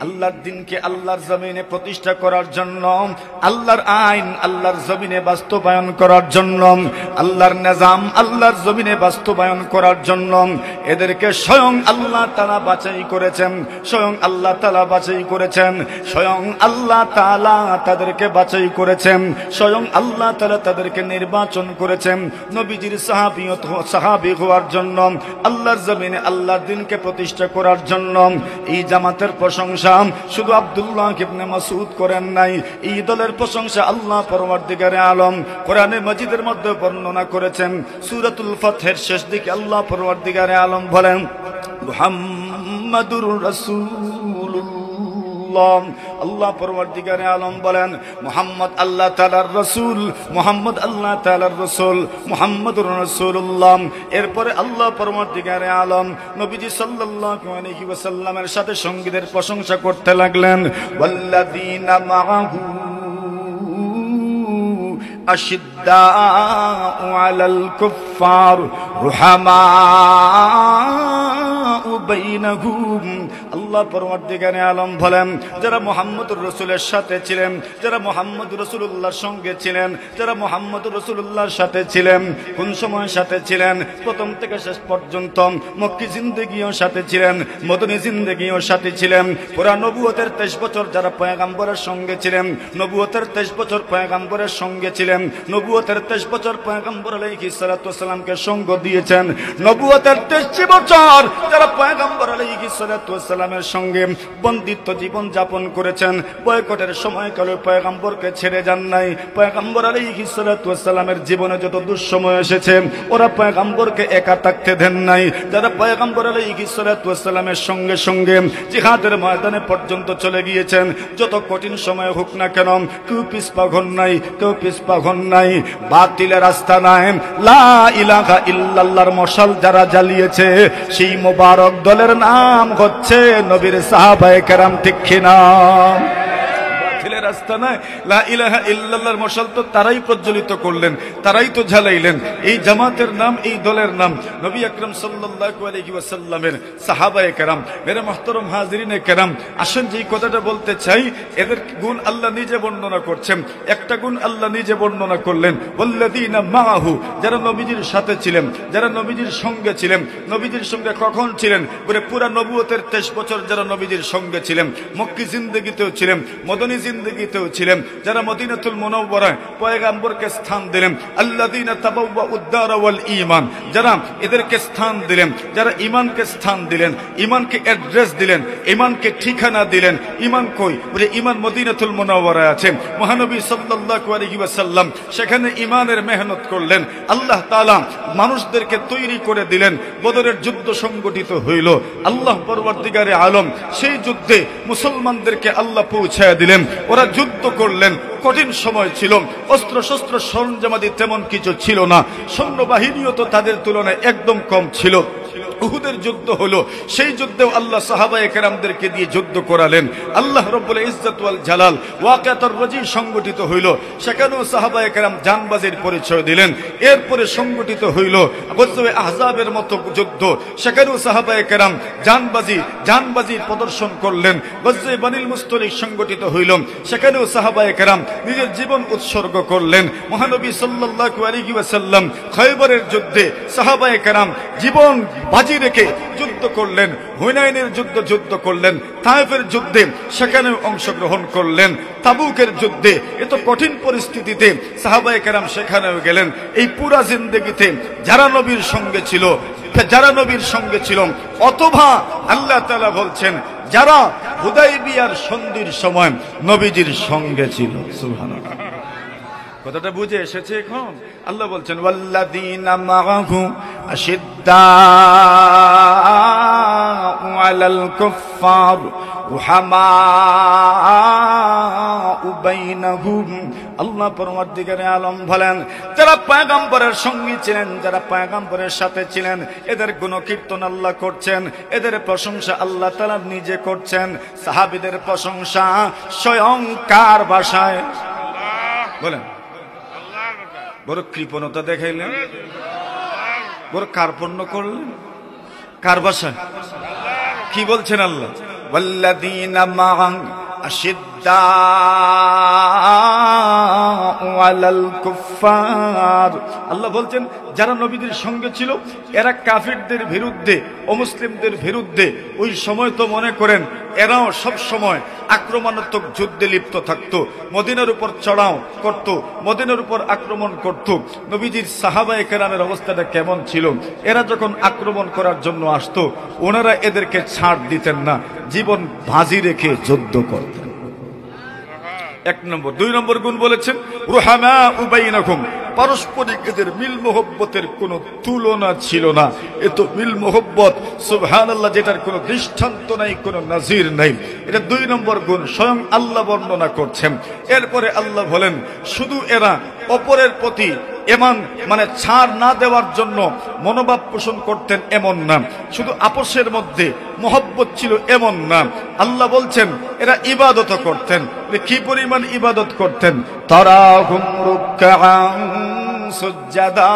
আল্লাহর দিনকে আল্লাহর জমিনে প্রতিষ্ঠা করার জন্য, আল্লাহর আইন আল্লাহর জমিনে বাস্তবায়ন করার জন্য, আল্লাহর নিজাম আল্লাহর জমিনে বাস্তবায়ন করার জন্য এদেরকে স্বয়ং আল্লাহ তাআলা বাছাই করেছেন, স্বয়ং আল্লাহ তাআলা বাছাই করেছেন, স্বয়ং আল্লাহ তাআলা তাদেরকে বাছাই করেছেন, স্বয়ং আল্লাহ তাআলা তাদেরকে নির্বাচন করেছেন নবীজির সাহাবী হওয়ার জন্য, আল্লাহর জমিনে আল্লাহর দিনকে প্রতিষ্ঠা করার জন্য। এই জামাতের প্রশংসা শুধু আব্দুল্লাহ ইবনে মাসউদ করেন নাই, এই দলের প্রশংসা আল্লাহ পরওয়ারদিগারে আলম কোরআনে মাজিদের মধ্যে বর্ণনা করেছেন। সূরাতুল ফাতহের শেষ দিকে আল্লাহ পরওয়ারদিগারে আলম বলেন, মুহাম্মাদুর রাসূলুল্লাহ। আল্লাহ পরওয়ারদিগারে আলম বলেন, মুহাম্মদ আল্লাহ তাআলার রাসূল, মুহাম্মদ আল্লাহ তাআলার রাসূল, মুহাম্মাদুর রাসূলুল্লাহ। এরপরে আল্লাহ পরওয়ারদিগারে আলম নবীজি সাল্লাল্লাহু আলাইহি ওয়াসাল্লামের সাথে সঙ্গীদের প্রশংসা করতে লাগলেন। ওয়াল্লাযীনা মাআহু আশিদ্দাউ আলাল কুফফার রুহামাউ বাইনাহুম। আল্লাহ পরওয়ারদিগারে আলম বলেন, যারা মুহাম্মদুর রাসূলের সাথে ছিলেন, যারা মুহাম্মদ রাসূলুল্লাহর সঙ্গে ছিলেন, যারা মুহাম্মদ রাসূলুল্লাহর সাথে ছিলেন, কোন সময় সাথে ছিলেন? প্রথম থেকে শেষ পর্যন্ত মক্কি জিন্দেগিও সাথে ছিলেন, মদনী জিন্দেগিও সাথে ছিলেন। পুরা নবুয়তের 23 বছর যারা পয়গম্বরের সঙ্গে ছিলেন, নবুয়তের 23 বছর পয়গম্বরের সঙ্গে ছিলেন, নবুয়তের 23 বছর পয়গম্বর আলাইহিস সালাতু ওয়াসসালামকে সঙ্গ দিয়েছেন, নবুয়তের 23 বছর যারা পয়গম্বর আলাইহিস সালাতু ওয়াসসালামের সঙ্গে বন্দিত্ব জীবন যাপন করেছেন, বয়কটের সময়কালে পয়গম্বরকে ছেড়ে যান নাই। পয়গম্বর আলাইহিস সালাতু ওয়াসসালামের জীবনে যত দুঃসময় এসেছে ওরা পয়গম্বরকে একা থাকতে দেন নাই। যারা পয়গম্বর আলাইহিস সালাতু ওয়াসসালামের সঙ্গে সঙ্গে জিহাদের ময়দানে পর্যন্ত চলে গিয়েছেন, যত কঠিন সময় হোক না কেন কেউ পিছপা হন নাই, কেউ পিছপা হন নাই। বাতিলের রাস্তা নাই, লা ইলাহা ইল্লাল্লাহর মশাল যারা জ্বালিয়েছে সেই মোবারক দলের নাম হচ্ছে নবীর সাহাবায়ে কেরাম, ঠিক কিনা? বাতিলের রাস্তা নাই, লা ইলাহা ইল্লাল্লাহর মশাল তো তারাই প্রজ্বলিত করলেন, তারাই তো জ্বালাইলেন। এই জামাতের নাম, এই দলের নাম নবী আকরাম সাল্লাল্লাহু আলাইহি ওয়াসাল্লামের সাহাবায়ে কেরাম। মেরে মুহতারাম হাজিরিনে কেরাম, আসেন যেই কথাটা বলতে চাই, এদের গুণ আল্লাহ নিজে বর্ণনা করছেন। একটা গুণ আল্লাহ নিজে বর্ণনা করলেন, ওয়াল্লাযীনা মাআহু, যারা নবীজির সাথে ছিলেন, যারা নবীজির সঙ্গে ছিলেন। নবীজির সঙ্গে কখন ছিলেন? বলে পুরা নবুয়তের 23 বছর যারা নবীজির সঙ্গে ছিলেন, মক্কি জিন্দেগিতেও ছিলেন, মদনী জিন্দেগিতেও ছিলেন, যারা মদিনাতুল মুনাওয়ারায় পয়গম্বরকে স্থান দিলেন। আল্লাযীনা তাবাওয়াউদ দার ওয়াল ঈমান, যারা এদেরকে স্থান দিলেন, যারা ঈমানকে স্থান দিলেন, ঈমানকে অ্যাড্রেস দিলেন, ঈমানকে ঠিকানা দিলেন। ঈমান কই? বলে ঈমান মদিনাতুল মুনাওয়ারায় আছে। মহানবী সাল্লাল্লাহু আলাইহি ওয়াসাল্লাম সেখানে ঈমানের মেহনত করলেন। আল্লাহ তাআলা মানুষদেরকে তৈরি করে দিলেন। বদরের যুদ্ধ সংগঠিত হইল। আল্লাহ পরওয়ারদিগারে আলম সেই যুদ্ধে মুসলমানদেরকে আল্লাহ পৌঁছায় দিলেন। ওরা যুদ্ধ করলেন, কঠিন সময় ছিল, অস্ত্র শস্ত্র সরঞ্জামাদি তেমন কিছু ছিল না, সৈন্যবাহিনীও তো তাদের তুলনায় একদম কম ছিল। উহুদের যুদ্ধ হলো, সেই যুদ্ধেও আল্লাহ সাহাবায়ে কেরামদেরকে দিয়ে যুদ্ধ করালেন। আল্লাহ রব্বুল ইজ্জত ওয়াল জালাল ওয়াকিয়াতুর রাজি সংগঠিত হইল, সেখানেও সাহাবায়ে কেরাম জানবাজির পরিচয় দিলেন। এরপরে সংগঠিত হইল গজওয়ে আহজাবের মতো যুদ্ধ, সেখানেও সাহাবায়ে কেরাম জানবাজির প্রদর্শন করলেন। গজওয়ে বানিল মুস্তলিক সংগঠিত হইল, সেখানেও সাহাবায়ে কেরাম নিজের জীবন উৎসর্গ করলেন। মহানবী সাল্লাল্লাহু আলাইহি ওয়াসাল্লাম খয়বরের যুদ্ধে সাহাবায়ে কেরাম জীবন বাজি রেখে যুদ্ধ করলেন। হুনাইনের যুদ্ধ করলেন, তায়েফের যুদ্ধে সেখানেও অংশগ্রহণ করলেন, তাবুকের যুদ্ধে এত কঠিন পরিস্থিতিতে সাহাবায়ে কেরাম সেখানেও গেলেন। এই পুরা জিন্দেগিতে যারা নবীর সঙ্গে ছিল, অথবা আল্লাহ তাআলা বলছেন যারা হুদাইবিয়ার সন্ধির সময় নবীজির সঙ্গে ছিল। সুবহানাল্লাহ। কথাটা বুঝে এসেছে এখন? আল্লাহ বলছেন ওয়াল্লাযীনা মাআহু আশিদ্দাউ আলাল কুফফার রুহামাউ বাইনাহুম। আল্লাহ পরওয়ারদিগারে আলম বলেন, যারা পয়গম্বরের সঙ্গী ছিলেন, যারা পয়গম্বরের সাথে ছিলেন, এদের গুণকীর্তন আল্লাহ করছেন, এদের প্রশংসা আল্লাহ তাআলা নিজে করছেন। সাহাবীদের প্রশংসা স্বয়ং কার ভাষায় বলেন? বড় কৃপণতা দেখাইলেন, বড় কার্পণ্য করলেন, কার ভাষায়? কি বলছেন আল্লাহ? ওয়াল্লাযীনা মাআহু আশিদ্দাউ আলাল কুফফার। আল্লাহ বলছেন যারা নবীদের সঙ্গে ছিল এরা কাফিরদের বিরুদ্ধে, অমুসলিমদের বিরুদ্ধে ওই সময় তো মনে করেন এরাও সব সময় আক্রমণাত্মক যুদ্ধে লিপ্ত থাকতো, মদিনার উপর চড়াও করত, মদিনার উপর আক্রমণ করত। নবীজির সাহাবায়ে কেরামের অবস্থাটা কেমন ছিল? এরা যখন আক্রমণ করার জন্য আসতো, ওনারা এদেরকে ছাড় দিতেন না, জীবন বাজি রেখে যুদ্ধ করতেন। এক নম্বর। দুই নম্বর গুণ বলেছেন রুহামাউ বাইনাকুম, পারস্পরিক এদের মিল মোহব্বতের কোনো তুলনা ছিল না। এত মিল মোহব্বত সুবহানাল্লাহ, যেটার কোনো দৃষ্টান্ত নাই, কোনো নাজির নাই। এটা দুই নম্বর গুণ, স্বয়ং আল্লাহ বর্ণনা করছেন। এরপরে আল্লাহ বলেন শুধু এরা অপরের প্রতি এমন মানে ছাড় না দেওয়ার জন্য মনোভাব পোষণ করতেন এমন না, শুধু আপোষের মধ্যে মহব্বত ছিল এমন না। আল্লাহ বলছেন এরা ইবাদত করতেন। কি পরিমাণ ইবাদত করতেন? তারাহুম রুকআন সুজদা।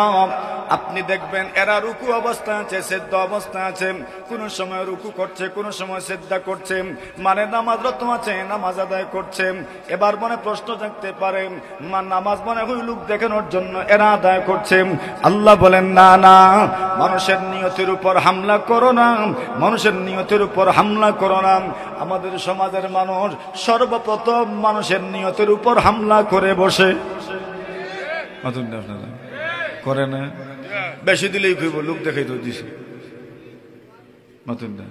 আপনি দেখবেন এরা রুকু অবস্থা আছে, সিজদা অবস্থা আছে, কোন সময় রুকু করছে, কোন সময় সিজদা করছে, মানে নামাজরত আছে, নামাজ আদায় করছে। এবার মনে প্রশ্ন জাগতে পারে, নামাজ মনে হয় লোক দেখানোর জন্য এরা আদায় করছে। আল্লাহ বলেন না না, মানুষের নিয়তের উপর হামলা করো না, মানুষের নিয়তের উপর হামলা করো না। আমাদের সমাজের মানুষ সর্বপ্রথম মানুষের নিয়তের উপর হামলা করে বসে, করে না? বেশি দিলেই কইব লোক দেখাই তো দিছে, মাতুন না।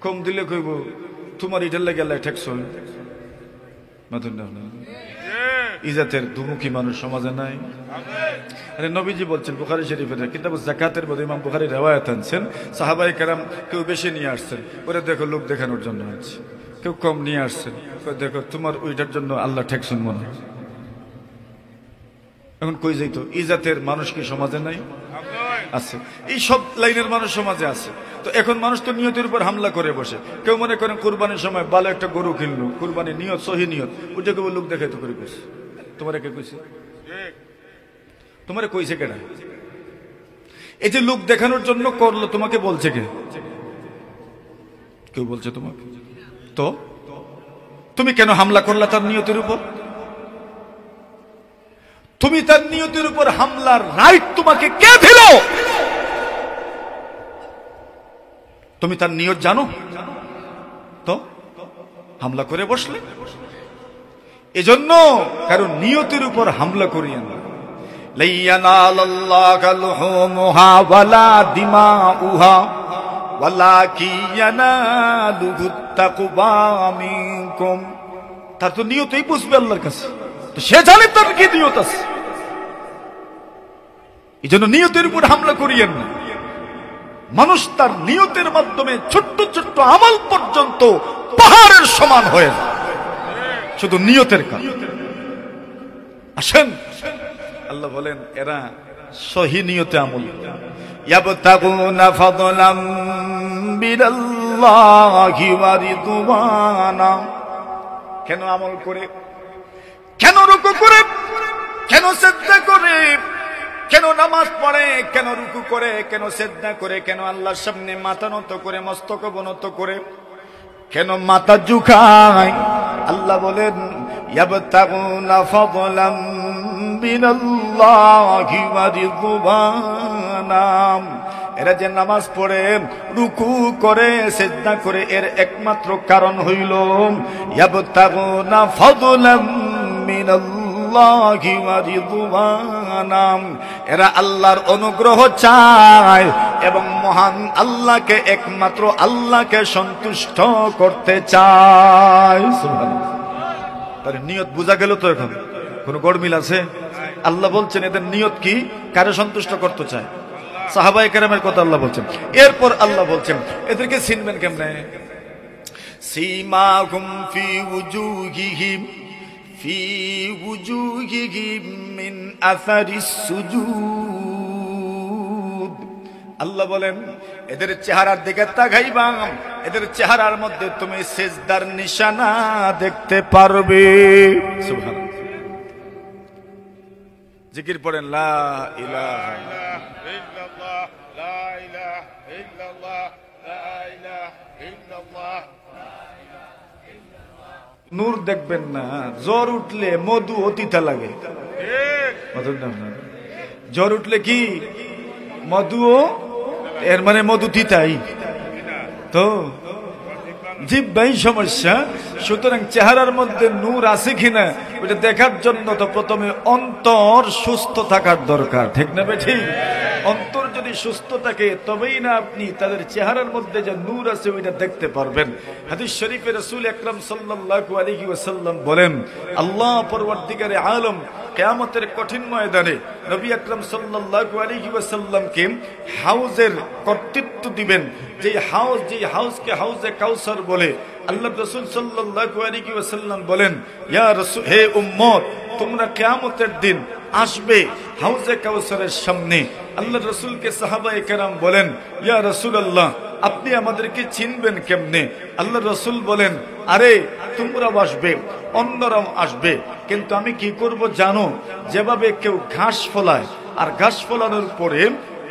কম দিলে কইব তোমার ইটার লাগে আল্লাহ ঠেকছ, মাতুন না। ইজাতের দুমুখী মানুষ সমাজে নাই। আরে নবীজি বলছেন বুখারী শরীফের কিতাব যাকাতের মধ্যে ইমাম বুখারী riwayat আনছেন, সাহাবায়ে কেরাম কেউ বেশি নিয়ে আসছেন, ওরে দেখো লোক দেখানোর জন্য আছে, কেউ কম নিয়ে আসছেন, দেখো তোমার ওইটার জন্য আল্লাহ ঠেকছেন মনে হয়। এখন কই যাইতো? ইজাতের মানুষ কি সমাজে নাই? আছে। এই সব লাইনের মানুষ সমাজে আছে। তো এখন মানুষ তো নিয়তের উপর হামলা করে বসে। কেউ মনে করেন কুরবানির সময় ভালো একটা গরু কিনলো, কুরবানির নিয়ত সহি নিয়ত, ওইটা কেউ লোক দেখাইতো করে কইছে। তোমারে কে কইছে? তোমারে কইছে কেডা? এই যে লোক দেখানোর জন্য করলো, তোমাকে বলছে কে? কেউ বলছে তোমাকে? তো তুমি কেন হামলা করলা তার নিয়তের উপর? তুমি তার নিয়তের উপর হামলার রাইট তোমাকে কে দিল? তুমি তার নিয়ত জানো তো হামলা করে বসলে? এজন্য কারণ নিয়তের উপর হামলা করিয়েন না। লাইয়ানালাল্লাহু লুহুমুহা ওয়ালা দিমাউহা ওয়ালাকিন ইয়ানালুহু তাকওয়া মিনকুম। তার তো নিয়তই বুঝবে আল্লাহর কাছে, তো সে জানে তার কি নিয়ত আছে। এই জন্য নিয়তের উপর হামলা করিয়েন না। মানুষ তার নিয়তের মাধ্যমে ছোট্ট ছোট্ট আমল পর্যন্ত পাহাড়ের সমান হয়ে যায়, শুধু নিয়তের কারণে। আসেন, আল্লাহ বলেন এরা সহি নিয়তে আমল, ইয়াবতাগুনা ফাদলাম বিনাল্লাহি ওয়া রিদওয়ানা। কেন আমল করে, কেন রুকু করে, কেন সিজদা করে, কেন নামাজ পড়ে, কেন রুকু করে, কেন সিজদা করে, কেন আল্লাহর সামনে মাথা নত করে, মস্তক অবনত করে, কেন মাথা ঝুঁকায়? আল্লাহ বলেন ইয়াবতাগুনা ফাদলাম মিনাল্লাহি ওয়া রিদওয়ানা। এরা যে নামাজ পড়ে, রুকু করে, সিজদা করে, এর একমাত্র কারণ হইল ইয়াবতাগুনা ফাদলাম মিনাল্লাহি ওয়া রিদওয়ানা। এরা আল্লাহর অনুগ্রহ চায় এবং মহান আল্লাহকে, একমাত্র আল্লাহকে সন্তুষ্ট করতে চায়। সুবহানাল্লাহ। তার নিয়ত বোঝা গেল তো এখন? কোন গড়মিল আছে? আল্লাহ বলছেন এদের নিয়ত কি, কারে সন্তুষ্ট করতে চায়? সাহাবায়ে কেরামের কথা আল্লাহ বলছেন। এরপর আল্লাহ বলছেন এদেরকে চিনবেন কেমনে? সীমাহুম ফি উজুহিহিম মিন আসারিস সুজুদ। আল্লাহ বলেন এদের চেহারার দিকে তাকাইবা, এদের চেহারার মধ্যে তুমি সিজদার নিশানা দেখতে পারবে। সুবহানাল্লাহ। জিকির পড়েন লা ইলাহা ইল্লাল্লাহ, লা ইলাহা ইল্লাল্লাহ, লা ইলাহা ইল্লাল্লাহ। নূর দেখবেন না, জ্বর উঠলে মধু অতিথা লাগে। জ্বর উঠলে কি মধুও, এর মানে মধু তিতাই তো, জিহ্বাই সমস্যা। সুতরাং চেহারার মধ্যে নূর আছে কিনা ওটা দেখার জন্য তো প্রথমে অন্তর সুস্থ থাকার দরকার, ঠিক না ঠিক? অন্তর যদি সুস্থ থাকে তবেই না আপনি তাদের চেহারার মধ্যে যে নূর আছে ওইটা দেখতে পারবেন। হাদিস শরীফে রাসূল আকরাম সাল্লাল্লাহু আলাইহি ওয়াসাল্লাম বলেন, আল্লাহ পরওয়ারদিগারে আলম কিয়ামতের কঠিন ময়দানে নবী আকরাম সাল্লাল্লাহু আলাইহি ওয়াসাল্লামকে হাউজের কর্তৃত্ব দিবেন। যে হাউজকে হাউজে কাউসার বলে। আল্লাহ রাসূল সাল্লাল্লাহু আলাইহি ওয়াসাল্লাম বলেন, ইয়া রাসূল, হে উম্মত, তোমরা কিয়ামতের দিন আসবে হাউজে কাউসারের সামনে। আল্লাহ রাসূলকে সাহাবায়ে কেরাম বলেন, ইয়া রাসূলুল্লাহ, আপনি আমাদেরকে চিনবেন কেমনে? আল্লাহ রাসূল বলেন, আরে তোমরাও আসবে, অন্যরাও আসবে, কিন্তু আমি কি করব জানো? যেভাবে কেউ ঘাস ফলায়, আর ঘাস ফলানোর পরে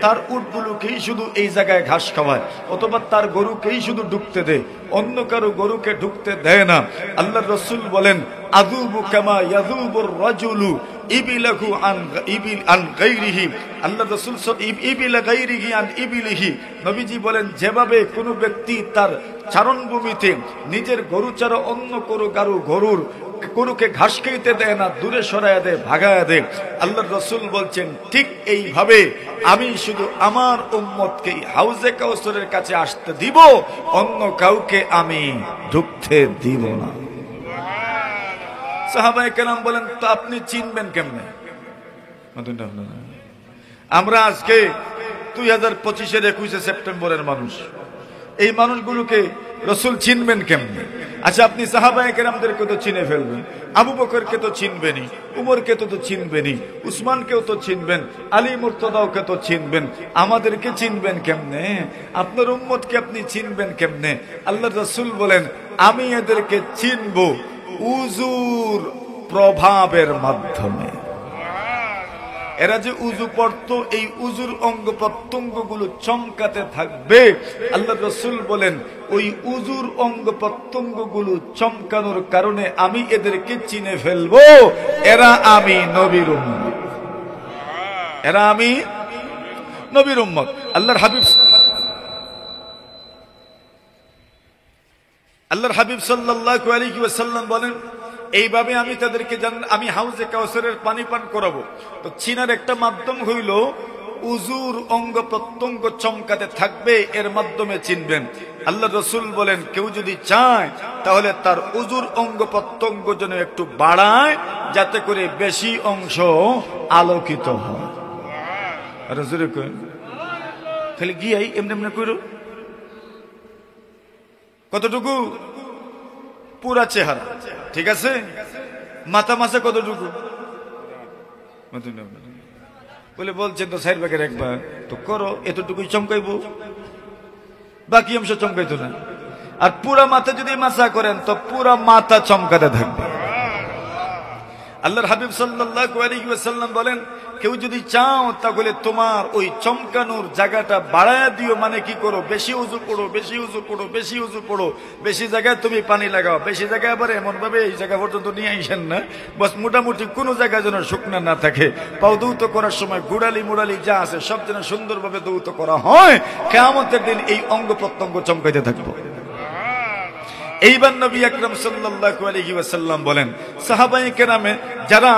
তার উটগুলোকেই শুধু এই জায়গায় ঘাস খাওয়ায়, অথবা তার গরুকেই শুধু ঢুকতে দেয়, অন্য কারো গরুকে ঢুকতে দেয় না। আল্লাহ রাসূল বলেন, আযুবু কামা ইয়াযুবুর রাজুলু ইবিলাহু আন গায়রিহি। আল্লাহ রাসূল ইবিলা গায়রিহি আন ইবিলিহি। নবীজি বলেন, যেভাবে কোনো ব্যক্তি তার চারণভূমিতে নিজের গরু ছাড়া অন্য কোনো গরুকে ঘাস খাইতে দেয় না, দূরে সরাইয়া দেয়, ভাগায়া দেয়। আল্লাহ রাসূল বলছেন, ঠিক এইভাবে আমি শুধু আমার উম্মতকে হাউজে কাউসারের কাছে আসতে দিব, অন্য কাউকে আমি ঢুকতে দিব না। সাহাবায়ে কেরাম বলেন, তো আপনি চিনবেন কেমনে? আমরা আজকে 2025-এর 21শে সেপ্টেম্বরের মানুষ, এই মানুষগুলোকে রাসূল চিনবেন কেমনে? আচ্ছা, আপনি সাহাবায়ে কেরামদেরকে তো চিনে ফেলবেন, আবু বকরকে তো চিনবেনই, উমরকে তো চিনবেনই, উসমানকেও তো চিনবেন, আলী মুর্তদাওকে তো চিনবেন, আমাদেরকে চিনবেন কেমনে? আপনার উম্মতকে আপনি চিনবেন কেমনে? আল্লাহ রাসূল বলেন, আমি এদেরকে চিনব উজুর প্রভাবের মাধ্যমে। এরা যে উজু পড়তো, এই উজুর অঙ্গ প্রত্যঙ্গ গুলো চমকাতে থাকবে। আল্লাহ রাসূল বলেন, ওই উজুর অঙ্গ প্রত্যঙ্গ গুলো চমকানোর কারণে আমি এদেরকে চিনে ফেলবো, এরা আমি নবীর উম্মত, এরা আমি নবীর উম্মত। আল্লাহর হাবিব সাল্লাল্লাহু আলাইহি ওয়াসাল্লাম বলেন, এইভাবে আমি তাদেরকে আমি হাউজে কাউসারের পানি পান করাবো। তো চিনার একটা মাধ্যম হইল উজুর অঙ্গ প্রত্যঙ্গ চমকাতে থাকবে, এর মাধ্যমে চিনবেন। আল্লাহ রাসূল বলেন, কেউ যদি চায় তাহলে তার উজুর অঙ্গ প্রত্যঙ্গ যেন একটু বাড়ায়, যাতে করে বেশি অংশ আলোকিত হয়। খালি গিয়াই এমনি এমনি করো, কতটুকু? পুরা চেহারা, ঠিক আছে? মাথা মাসে কতটুকু? বলে বলছেন তো 4 ভাগের 1 ভাগ, তো করো, এতটুকুই চমকাইবো, বাকি অংশ চমকাইতো না। আর পুরা মাথা যদি মাসা করেন তো পুরা মাথা চমকাতে থাকবে। আল্লাহর হাবিব সাল্লাল্লাহু আলাইহি ওয়াসাল্লাম বলেন, কেউ যদি চাও তাহলে তোমার ওই চমকানোর জায়গাটা বাড়ায়া দিও। মানে কি করো? বেশি উজু পড়ো, বেশি উজু পড়ো, বেশি উজু পড়ো, বেশি জায়গায় তুমি পানি লাগাও, বেশি জায়গায় আবার এমন ভাবে এই জায়গা পর্যন্ত নিয়ে আইসেন না, বাস মোটামুটি কোনো জায়গা যেন শুকনা না থাকে। পাও দৌত করার সময় গুড়ালি মুড়ালি যা আছে সব যেন সুন্দরভাবে দৌত করা হয়। কিয়ামতের দিন এই অঙ্গ প্রত্যঙ্গ চমকাইতে থাকবো। এইবার নবী আকরাম সাল্লাল্লাহু আলাইহি ওয়াসাল্লাম বলেন, সাহাবায়ে কেরামে যারা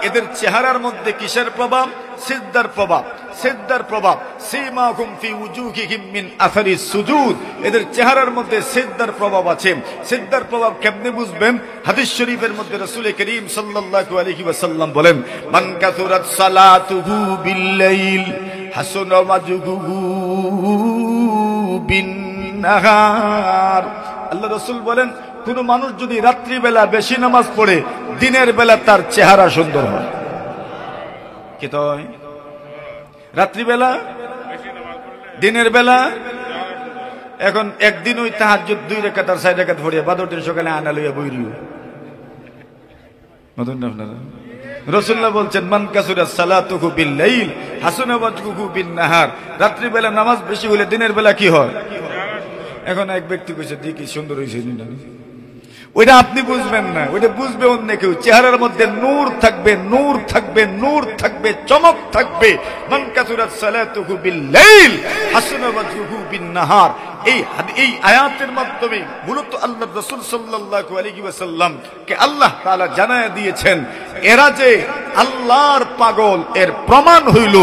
এদের চেহারার মধ্যে কিসের প্রভাব? সিজদার প্রভাব, সিজদার প্রভাব। সীমাহুম ফি উজুহিহিম মিন আসারিস সুজুদ, এদের চেহারার মধ্যে সিজদার প্রভাব আছে। সিজদার প্রভাব কেমনে বুঝবেন? হাদিস শরীফের মধ্যে রাসূল করিম সাল্লাল্লাহু আলাইহি ওয়াসাল্লাম বলেন, মান কাসুরাত সালাতুহু বিল-লাইল হাসুনা ওয়াজহুহু বিন-নাহার। আল্লাহ রাসূল বলেন, কোন মানুষ যদি রাত্রিবেলা বেশি নামাজ পড়ে, দিনের বেলা তার চেহারা সুন্দর হয়। কি তাই? রাত্রিবেলা, দিনের বেলা। এখন একদিন ওই তাহাজ্জুদ 2 রাকাত আর 4 রাকাত পড়িয়া বাদরদিন সকালে আনা লইয়া বইরিও মতন না। আপনারা রাসূলুল্লাহ বলছেন, মান কাসুরা সালাতুহু বিল-লাইল হাসুনা ওয়াজহুহু বিন-নাহার, রাত্রিবেলা নামাজ বেশি হলে দিনের বেলা কি হয়? এখন এক ব্যক্তি কইছে, দেখি সুন্দর হইছে না, ওইটা আপনি বুঝবেন না, ওইটা বুঝবে অন্য কেউ। চেহারার মধ্যে নূর থাকবে, নূর থাকবে, নূর থাকবে, চমক থাকবে। মান কাসুরাত সালাতুহু বিল-লাইল হাসুনা ওয়াজহুহু বিন-নাহার। এই আয়াতের মাধ্যমে মূলত আল্লাহর রাসূল সাল্লাল্লাহু আলাইহি ওয়াসাল্লাম কে আল্লাহ তাআলা জানায়া দিয়েছেন, এরা যে আল্লাহর পাগল এর প্রমাণ হইল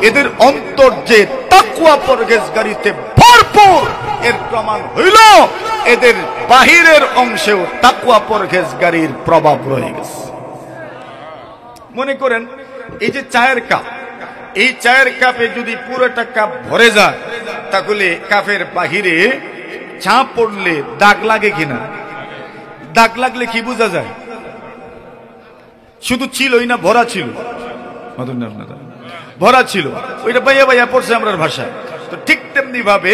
এদের অন্তর যে তাকওয়া পরহেজগারিতে ভরপুর, এর প্রমাণ হইল এদের বাহিরের অংশেও তাকওয়া পরহেজগারির প্রভাব রয়ে গেছে। মনে করেন এই যে চায়ের কাপ, এই চায়ের কাপে যদি পুরোটা কাপ ভরে যায়, তাহলে কাপের বাহিরে চা পড়লে দাগ লাগে কিনা? দাগ লাগলে কি বোঝা যায়? শুধু ছিলই না, ভরা ছিল, ভরা ছিল, ওইটা বাইয়া বাইয়া পড়ছে আমরার ভাষায়। তো ঠিক তেমনি ভাবে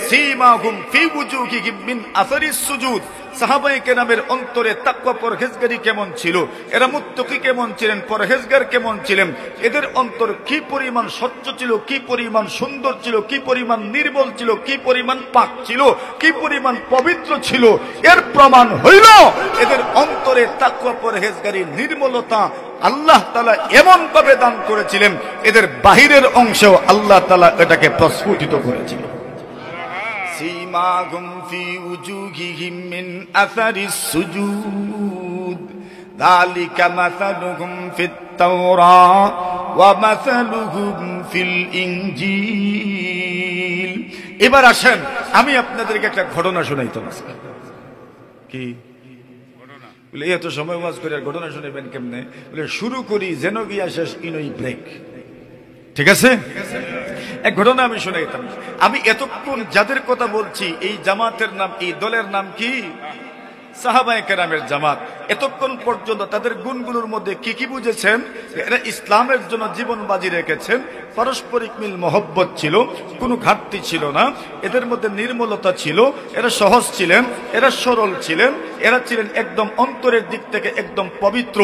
সীমাহুম ফি উজুহিহিম মিন আসারিস সুজুদ, সাহাবায়ে কেরামের অন্তরে তাকওয়া পরহেজগারি কেমন ছিল, এরা মুত্তাকি কেমন ছিলেন, পরহেজগার কেমন ছিলেন, এদের অন্তর কি পরিমাণ স্বচ্ছ ছিল, কি পরিমাণ সুন্দর ছিল, কি পরিমাণ নির্মল ছিল, কি পরিমাণ পাক ছিল, কি পরিমাণ পবিত্র ছিল, এর প্রমাণ হইল এদের অন্তরে তাকওয়া পরহেজগারি নির্মলতা আল্লাহ তাআলা এমন ভাবে দান করেছিলেন, এদের বাহিরের অংশেও আল্লাহ তাআলা এটাকে প্রস্ফুটিত করেছিলেন। সীমাহুম ফি উজুহিহিম মিন আসারিস সুজুদ যালিকা মাসালুহুম ফিত তাওরাত ওয়া মাসালুহুম ফিল ইনজিল। এবার আসেন আমি আপনাদেরকে একটা ঘটনা শোনাইতাম। কি বলে এত সময় ওয়াজ করে আর ঘটনা শুনবেন কেমনে? বলে শুরু করি যেন গিয়া শেষ ইনই ব্রেক। ঠিক আছে, এক ঘটনা আমি শোনাইতাম। আমি এতক্ষণ যাদের কথা বলছি, এই জামাতের নাম, এই দলের নাম কি? সাহাবায়ে কেরামের জামাত। এতক্ষণ পর্যন্ত তাদের গুণগুলোর মধ্যে কি কি বুঝেছেন? এরা ইসলামের জন্য জীবন বাজি রেখেছেন, পারস্পরিক মিল মহব্বত ছিল, কোনো ঘাটতি ছিল না, এদের মধ্যে নির্মলতা ছিল, এরা সহজ ছিলেন, এরা সরল ছিলেন, এরা ছিলেন একদম অন্তরের দিক থেকে একদম পবিত্র,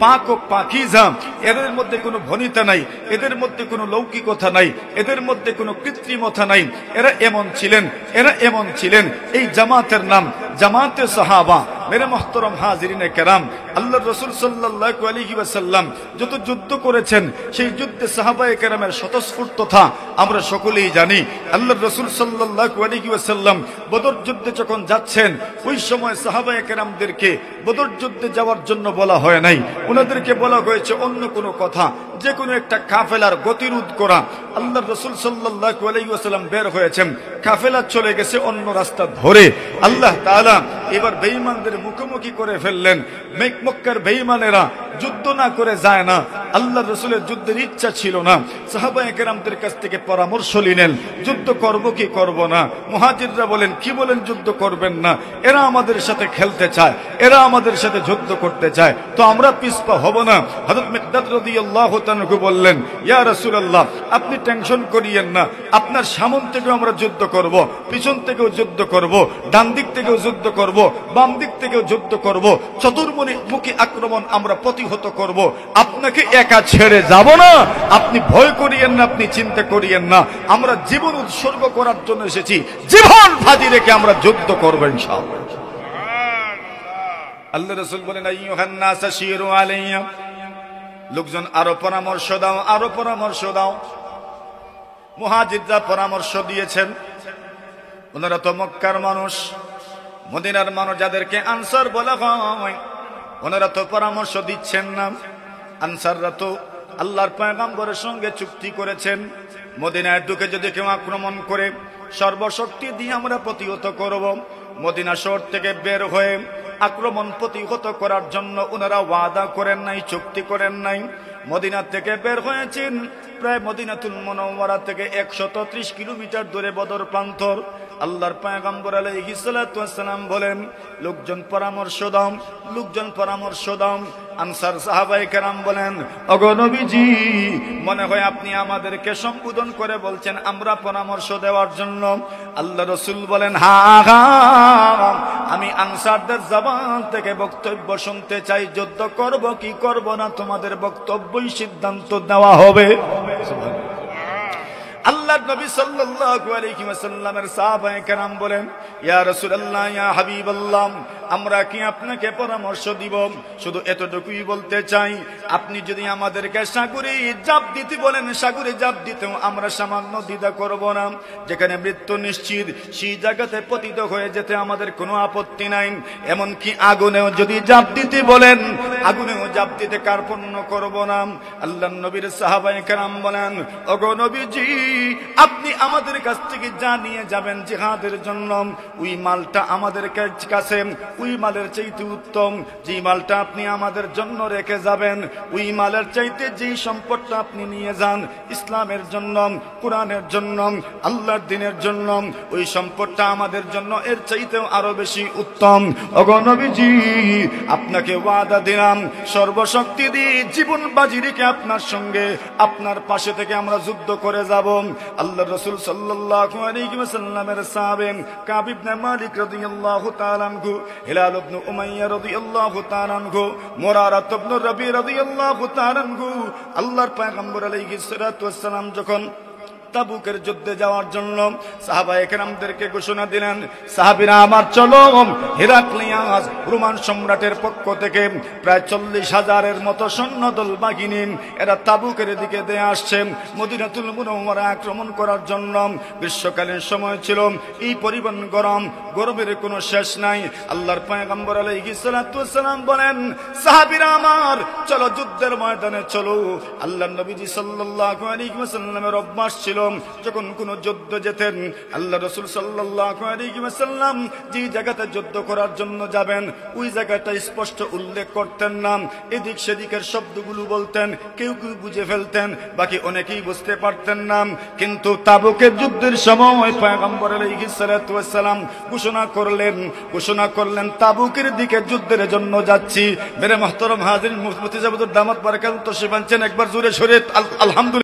পাক ও পাকিজা। এদের মধ্যে কোনো ভনিতা নাই, এদের মধ্যে কোনো লৌকিকতা নাই, এদের মধ্যে কোনো কৃত্রিমতা নাই। এরা এমন ছিলেন, এরা এমন ছিলেন। এই জামাতের নাম জামাতে সাহাবা। মেরে মুহতারাম হাজিরিনে কেরাম, আল্লাহর রাসূল সাল্লাল্লাহু আলাইহি ওয়াসাল্লাম যত যুদ্ধ করেছেন, সেই যুদ্ধে সাহাবায়ে কেরামের স্বতঃস্ফূর্ততা আমরা সকলেই জানি। আল্লাহর রাসূল সাল্লাল্লাহু আলাইহি ওয়াসাল্লাম বদর যুদ্ধে যখন যাচ্ছেন, ওই সময় সাহাবায়ে কেরামদেরকে বদর যুদ্ধে যাওয়ার জন্য বলা হয় নাই, ওনাদেরকে বলা হয়েছে অন্য কোনো কথা, যে কোনো একটা কাফেলার গতিরোধ করা। আল্লাহর রাসূল সাল্লাল্লাহু আলাইহি ওয়াসাল্লাম বের হয়েছেন, কাফেলা চলে গেছে অন্য রাস্তা ধরে। আল্লাহ তাআলা এবার বেঈমানদের মুখোমুখি করে ফেললেন। মক্কার বেঈমানেরা যুদ্ধ না করে যায় না, আল্লাহর রাসূলের যুদ্ধের ইচ্ছা ছিল না। সাহাবায়ে কেরামদের কাছ থেকে পরামর্শ নিলেন, যুদ্ধ করব কি করব না। মুহাজিররা বলেন, কি বলেন যুদ্ধ করবেন না? এরা আমাদের সাথে খেলতে চায়, এরা আমাদের সাথে যুদ্ধ করতে চায়, তো আমরা পিছপা হব না। হযরত মিকদাদ রাদিয়াল্লাহু তাআলা বললেন, ইয়া রাসূলুল্লাহ, আপনি টেনশন করিয়েন না, আপনার সামনে থেকেও আমরা যুদ্ধ করব, পিছন থেকেও যুদ্ধ করব, ডান দিক থেকেও যুদ্ধ করব, বাম দিক থেকেও যুদ্ধ করব, চতুর্মুখী আক্রমণ আমরা প্রতিহত করব, আপনাকে একা ছেড়ে যাব না। আপনি ভয় করিয়েন না, আপনি চিন্তা করিয়েন না, আমরা জীবন উৎসর্গ করার জন্য এসেছি, জীবন বাজি রেখে আমরা যুদ্ধ করব ইনশাআল্লাহ। আল্লাহ রাসূল বলেন, আইয়ুহান নাস আশিরু আলাইয়া, লোকজন আরো পরামর্শ দাও, আরো পরামর্শ দাও। মুহাজিররা পরামর্শ দিয়েছেন, ওনারা তো মক্কার মানুষ, মদিনার মানুষ, যাদেরকে আনসার বলা হয়, ওনারা তো পরামর্শ দিচ্ছেন না। আনসাররা তো আল্লাহর পয়গম্বরের সঙ্গে চুক্তি করেছেন, মদিনায় ঢুকে যদি কেউ আক্রমণ করে সর্বশক্তি দিয়ে আমরা প্রতিহত করব। মদিনা শহর থেকে বের হয়ে আক্রমণ প্রতিহত করার জন্য ওনারা ওয়াদা করেন নাই, চুক্তি করেন নাই। মদিনা থেকে বের হয়েছেন, প্রায় মদিনাতুল মুনাওয়ারা থেকে 130 কিলোমিটার দূরে বদর প্রান্তর। আল্লাহর পয়গম্বর আলাইহিস সালাতু ওয়াস সালাম বলেন, লোকজন পরামর্শ দাও। আনসার সাহাবায়ে কেরাম বলেন, ওগো নবীজি, মনে হয় আপনি আমাদেরকে সম্বোধন করে বলছেন আমরা পরামর্শ দেওয়ার জন্য। আল্লাহ রাসূল বলেন, হ্যাঁ, আমি আনসারদের জবান থেকে বক্তব্য শুনতে চাই, যুদ্ধ করব কি করব না তোমাদের বক্তব্যই সিদ্ধান্ত দেওয়া হবে। আল্লাহর নবী সাল্লাল্লাহু আলাইহি ওয়াসাল্লামের সাহাবায়ে কেরাম বলেন, ইয়া রাসূলুল্লাহ, ইয়া হাবিবাল্লাহ, আমরা কি আপনাকে পরামর্শ দিব? শুধু এতটুকুই বলতে চাই, আপনি যদি আমাদেরকে সাগরে জাপ দিতে বলেন, সাগরে জাপ দিতেও আমরা সামান্য দ্বিধা করব না। যেখানে মৃত্যু নিশ্চিত সেই জায়গাতে পতিত হয়ে যেতে আমাদের কোনো আপত্তি নাই। এমনকি আগুনেও যদি জাপ দিতে বলেন, আগুনেও জাপ দিতে কার্পণ্য করব না। আল্লাহর নবীর সাহাবায়ে কেরাম বলেন, ওগো নবীজি, আপনি আমাদের কাছ থেকে যা নিয়ে যাবেন জিহাদের জন্য, ওই মালটা আমাদের কাছে ওই মালের চাইতে উত্তম। যে মালটা আপনি আমাদের জন্য রেখে যাবেন, ওই মালের চাইতে যেই সম্পদটা আপনি নিয়ে যান ইসলামের জন্য, কোরআনের জন্য, আল্লাহর দ্বীনের জন্য, ওই সম্পদটা আমাদের জন্য এর চাইতেও আরো বেশি উত্তম। ওগো নবীজি, আপনাকে ওয়াদা দিলাম, সর্বশক্তি দিয়ে জীবন বাজি রেখে আপনার সঙ্গে, আপনার পাশে থেকে আমরা যুদ্ধ করে যাব। আল্লাহর রাসূল সাল্লাল্লাহু আলাইহি ওয়াসাল্লামের সাহাবে কাব ইবনে মালিক রাদিয়াল্লাহু তাআলা আনহু, হিলাল ইবনে উমাইয়া রাদিয়াল্লাহু তাআলা আনহু, মুরারা ইবনে রবি রাদিয়াল্লাহু তাআলা আনহু, আল্লাহর পয়গম্বর আলাইহিস সালাতু ওয়াস সালাম যখন তাবুকের যুদ্ধে যাওয়ার জন্য সাহাবায়ে কেরামদেরকে ঘোষণা দিলেন, সাহাবীরা আমার চলো, হেরাক্লিয়াস রোমান সম্রাটের পক্ষ থেকে প্রায় 40,000-এর মতো সৈন্যদল বাহিনী এরা তাবুকের দিকে দিয়ে আসছে মদিনাতুল মুনাওয়ারা আক্রমণ করার জন্য। গ্রীষ্মকালীন সময় ছিল, এই পরিমাণ গরম, গরমের কোনো শেষ নাই। আল্লাহর পয়গম্বর আলাইহিস সালাতু ওয়াস সালাম বলেন, সাহাবীরা আমার চলো যুদ্ধের ময়দানে চলো। আল্লাহর নবীজি সাল্লাল্লাহু আলাইহি ওয়াসাল্লামের অভ্যাস ছিল, যখন কোন যুদ্ধ যেতেন আল্লাহ রাসূল সাল্লাল্লাহু আলাইহি ওয়াসাল্লাম যে জায়গাতে যুদ্ধ করার জন্য যাবেন ওই জায়গাটা স্পষ্ট উল্লেখ করতেন না, এদিক সেদিকের শব্দগুলো বলতেন, কেউ কেউ বুঝে ফেলতেন, বাকি অনেকেই বুঝতে পারতেন না। কিন্তু তাবুকের যুদ্ধের সময় পয়গম্বর আলাইহিস সালাতু ওয়াস সালাম ঘোষণা করলেন তাবুকের দিকে যুদ্ধের জন্য যাচ্ছি। মেরে মুহতারাম হাজিরিন, মুফতি জাবুদুর দামাত বারাকাতুহু তশরিফ আনছেন, একবার জোরে সোরে আলহামদুলিল্লাহ।